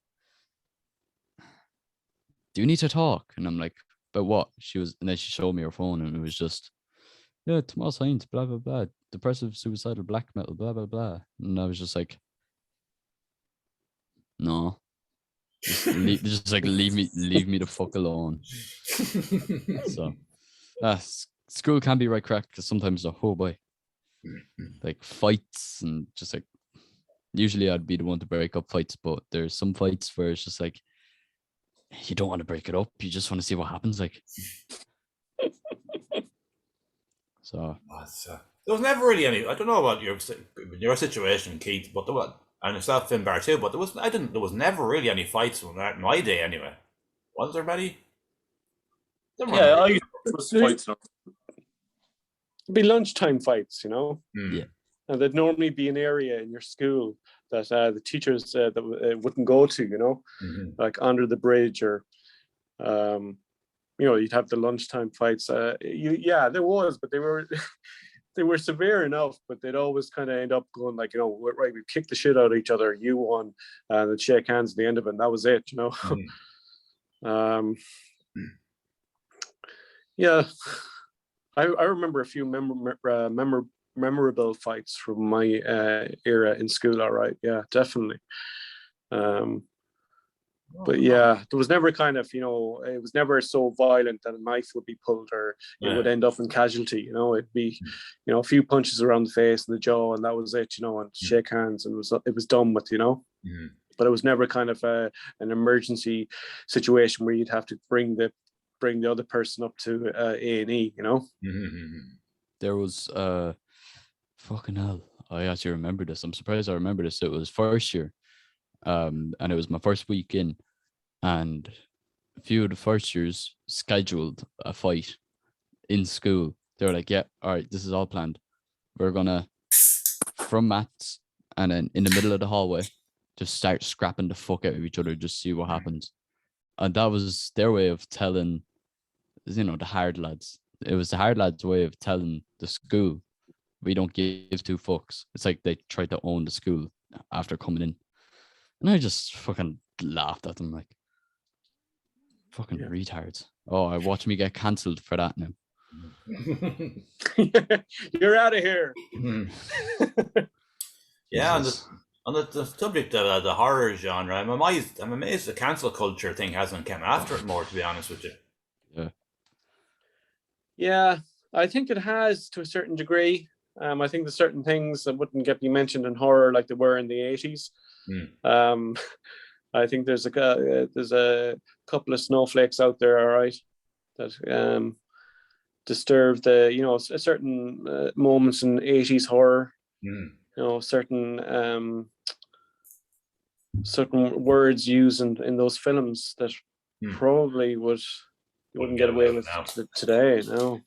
"Do you need to talk?" And I'm like, "But what?" And then she showed me her phone, and it was just, "Yeah, Tomas Hines, blah blah blah, depressive, suicidal, black metal, blah blah blah." And I was just like, "No, leave me the fuck alone." So, school can be right crack, because sometimes oh boy, like fights and just like. Usually I'd be the one to break up fights, but there's some fights where it's just like, you don't want to break it up. You just want to see what happens. Like, so. There was never really any, I don't know about your situation, Keith, but and yourself, Finbar, too, but there was never really any fights in my day anyway. Was there, Betty? Yeah, I was fights. It'd be lunchtime fights, you know? Yeah. And there'd normally be an area in your school that the teachers wouldn't go to, you know, like under the bridge, or, you know, you'd have the lunchtime fights. There was, but they were they were severe enough, but they'd always kind of end up going like, you know, right, we kicked the shit out of each other, you won, and they'd shake hands at the end of it, and that was it, you know. Yeah, I remember a few memorable fights from my era in school. All right, yeah, definitely. But yeah, there was never kind of, you know, it was never so violent that a knife would be pulled or it would end up in casualty, you know. It'd be, you know, a few punches around the face and the jaw, and that was it, you know, and shake hands, and it was done with, you know. But it was never kind of an emergency situation where you'd have to bring the other person up to A&E, you know. There was fucking hell, I actually remember this. I'm surprised I remember this. It was first year, and it was my first week in, and a few of the first years scheduled a fight in school. They were like, yeah, all right, this is all planned. We're gonna, from mats, and then in the middle of the hallway, just start scrapping the fuck out of each other, just see what happens. And that was their way of telling, you know, the hard lads. It was the hard lads' way of telling the school, we don't give two fucks. It's like they tried to own the school after coming in. And I just fucking laughed at them like, fucking retards. Oh, watch me get cancelled for that now. You're out of here. Yeah, and On the subject of the horror genre, I'm amazed the cancel culture thing hasn't come after it more, to be honest with you. Yeah, I think it has to a certain degree. I think there's certain things that wouldn't get me mentioned in horror like they were in the 80s. I think there's a couple of snowflakes out there, all right, that disturb the certain moments in 80s horror. Certain words used in those films that probably wouldn't get away with today. No.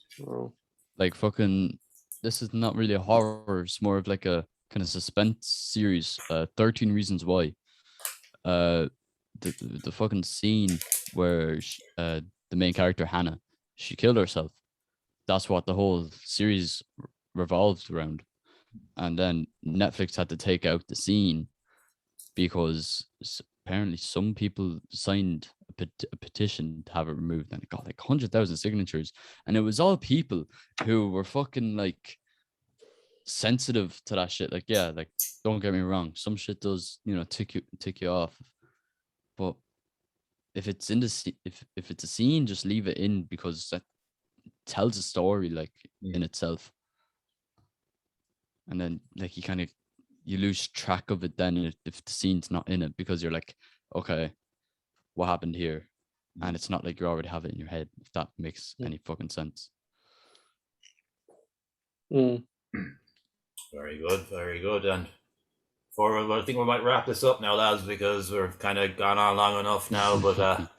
Like fucking, this is not really a horror. It's more of like a kind of suspense series. 13 Reasons Why. The fucking scene where the main character Hannah, she killed herself. That's what the whole series revolved around. And then Netflix had to take out the scene because apparently some people signed a petition to have it removed, and it got like 100,000 signatures. And it was all people who were fucking like sensitive to that shit. Like, yeah, like don't get me wrong, some shit does, tick you off. But if it's in the if it's a scene, just leave it in because that tells a story like in itself. And then like you lose track of it then if the scene's not in it, because you're like, okay, what happened here? And it's not like you already have it in your head, if that makes any fucking sense. Very good, very good. And I think we might wrap this up now, lads, because we've kind of gone on long enough now. But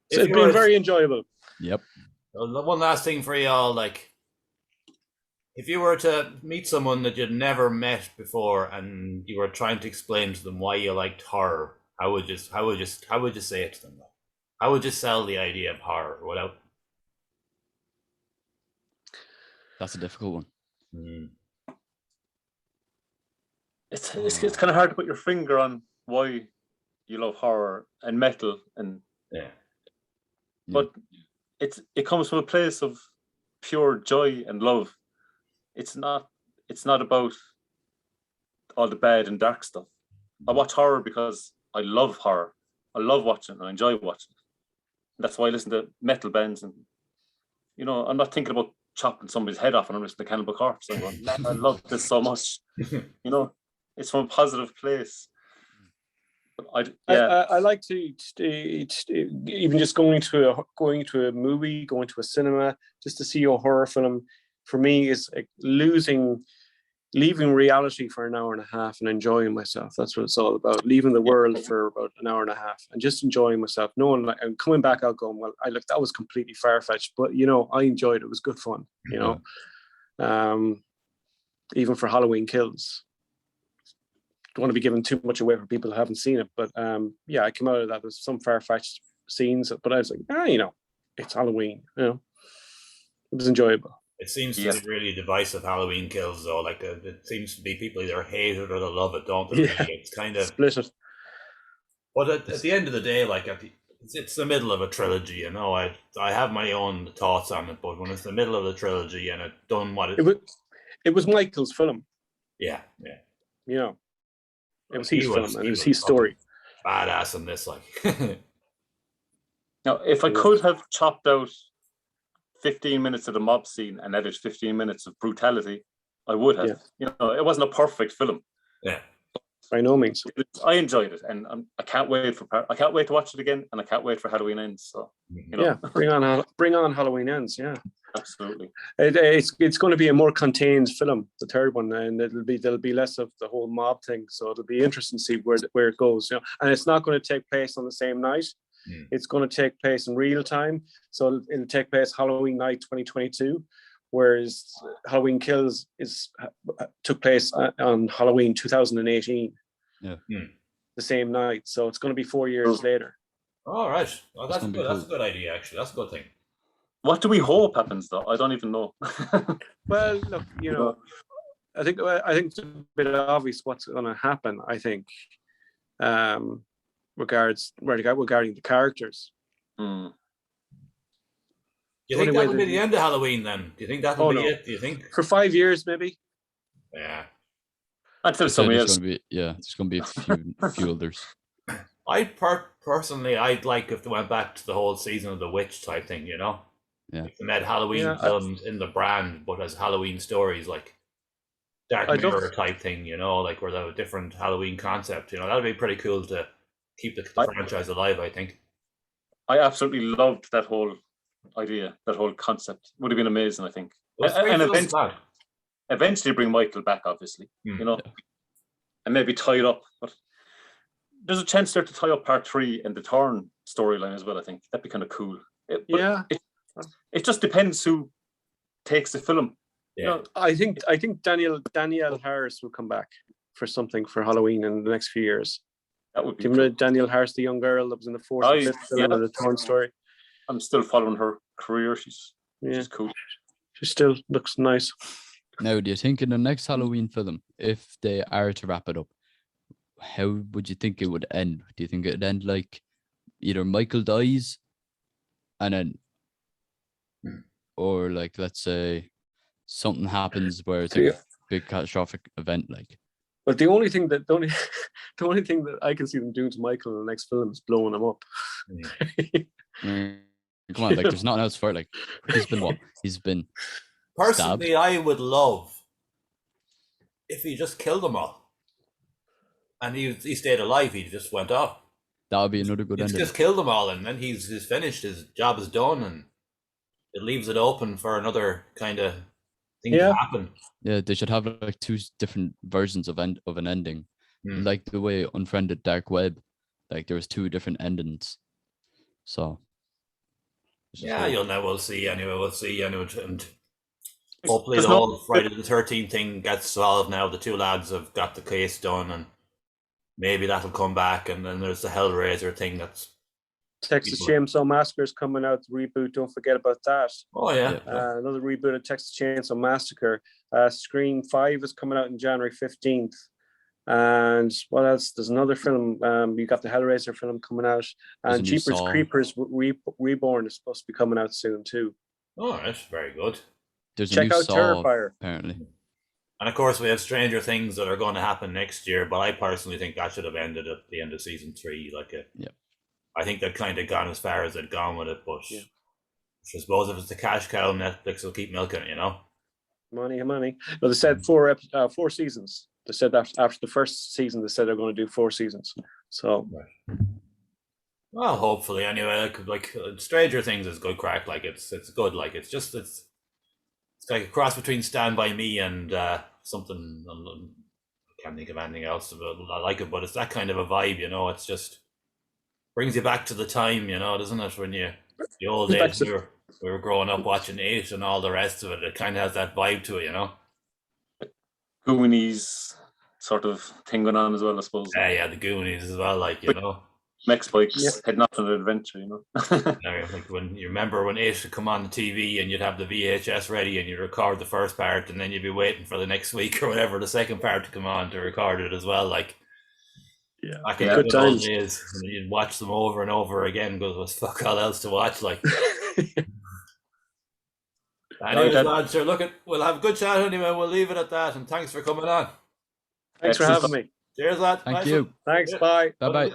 it's been very enjoyable. Yep. One last thing for y'all, like, if you were to meet someone that you'd never met before and you were trying to explain to them why you liked horror, how would you say it to them? How would you sell the idea of horror without? That's a difficult one. It's kind of hard to put your finger on why you love horror and metal, and but it comes from a place of pure joy and love. It's not about all the bad and dark stuff. I watch horror because I love horror. I love watching it and I enjoy watching it. And that's why I listen to metal bands, and I'm not thinking about chopping somebody's head off and I'm listening to Cannibal Corpse. I'm going, man, I love this so much. It's from a positive place. I like to even just going to a movie, going to a cinema, just to see a horror film. For me, is like leaving reality for an hour and a half and enjoying myself. That's what it's all about. Leaving the world for about an hour and a half and just enjoying myself. Knowing, like, and coming back out going, well, that was completely far-fetched, but I enjoyed it. It was good fun. Even for Halloween Kills. Don't want to be giving too much away for people who haven't seen it, but I came out of that. There's some far-fetched scenes, but I was like, it's Halloween. It was enjoyable. It seems to be really divisive, Halloween Kills, though. Like, it seems to be people either hate it or they love it, don't they? Yeah. It's kind of split it. But at the end of the day, like, it's the middle of a trilogy. I have my own thoughts on it, but when it's the middle of the trilogy and it's done what it was Michael's film. Yeah. It was his film and it was his story. Badass in this, like. Now, if I could have chopped out 15 minutes of the mob scene and added 15 minutes of brutality, I would have. It wasn't a perfect film. Yeah. By no means. I enjoyed it, and I can't wait to watch it again, and I can't wait for Halloween Ends. So bring on Halloween Ends. Yeah, absolutely. It's going to be a more contained film, the third one, and there'll be less of the whole mob thing. So it'll be interesting to see where it goes. And it's not going to take place on the same night. It's going to take place in real time. So it'll take place Halloween night 2022, whereas Halloween Kills took place on Halloween 2018. Yeah. The same night. So it's going to be 4 years later. All right. Well, that's good. That's a good idea, actually. That's a good thing. What do we hope happens, though? I don't even know. Well, look, I think it's a bit obvious what's going to happen. I think, regarding the characters. Do you think that will be the end of Halloween then? Do you think that will be it? Do you think? For 5 years, maybe? Yeah. Until somebody else. There's going to be a few others. Personally, I'd like if they went back to the whole season of the witch type thing, you know? Yeah. If they made Halloween films in the brand, but as Halloween stories, like Dark Mirror type thing, you know, like where they have a different Halloween concept, you know, that'd be pretty cool to keep the franchise alive, I think. I absolutely loved that whole idea, that whole concept. Would have been amazing, I think. And eventually bring Michael back, obviously, you know, and maybe tie it up. But there's a chance there to tie up part 3 and the Thorn storyline as well, I think. That'd be kind of cool. It just depends who takes the film. Yeah. You know, I think Danielle Harris will come back for something for Halloween in the next few years. That would be cool. Danielle Harris, the young girl that was in the 4th and 5th film of the Thorn story. I'm still following her career. She's cool. She still looks nice. Now, do you think in the next Halloween film, if they are to wrap it up, how would you think it would end? Do you think it'd end like either Michael dies and then, or like, let's say something happens where it's like a big catastrophic event, like? But the only thing that I can see them doing to Michael in the next film is blowing him up. Come on, like there's nothing else for it. Like he's been personally stabbed. I would love if he just killed them all and he stayed alive. He just went off. That would be another good ending. Just killed them all and then he's finished. His job is done and it leaves it open for another kind of thing to happen. Yeah, they should have like 2 different versions of an ending, like the way Unfriended Dark Web, like there was 2 different endings. So we'll see anyway. And hopefully the whole Friday the 13th thing gets solved now. The 2 lads have got the case done, and maybe that'll come back. And then there's the Hellraiser thing that's Texas Chainsaw Massacre is coming out. The reboot. Don't forget about that. Oh yeah. Another reboot of Texas Chainsaw Massacre. Scream 5 is coming out on January 15th. And what else? There's another film. You got the Hellraiser film coming out, and Jeepers Creepers Reborn is supposed to be coming out soon too. Oh, that's very good. Check out Terrifier, apparently. And of course, we have Stranger Things that are going to happen next year. But I personally think that should have ended at the end of season 3. I think they've kind of gone as far as they've gone with it. But I suppose if it's the cash cow, Netflix will keep milking it. You know, money. But they said 4 seasons. They said that after the first season, they said they're going to do 4 seasons. So, well, hopefully, anyway. Like Stranger Things is good crack. Like it's good. Like it's like a cross between Stand By Me and something. I can't think of anything else I like it, but it's that kind of a vibe. You know, it's just brings you back to the time. You know, doesn't it? When the old days we were growing up watching 8 and all the rest of it. It kind of has that vibe to it. You know. Goonies sort of thing going on as well, I suppose. Yeah, the Goonies as well, like, you know. Mex bikes heading off on an adventure, you know. Like when you remember when it would come on the TV and you'd have the VHS ready and you'd record the first part and then you'd be waiting for the next week or whatever, the second part to come on to record it as well, like. Back in the old days, and you'd watch them over and over again because there was fuck all else to watch, like. Anyways, lads, sure, we'll have a good chat anyway. We'll leave it at that, and thanks for coming on. Thanks for having me. Cheers, lad. Thank you. Thanks. Bye. Bye.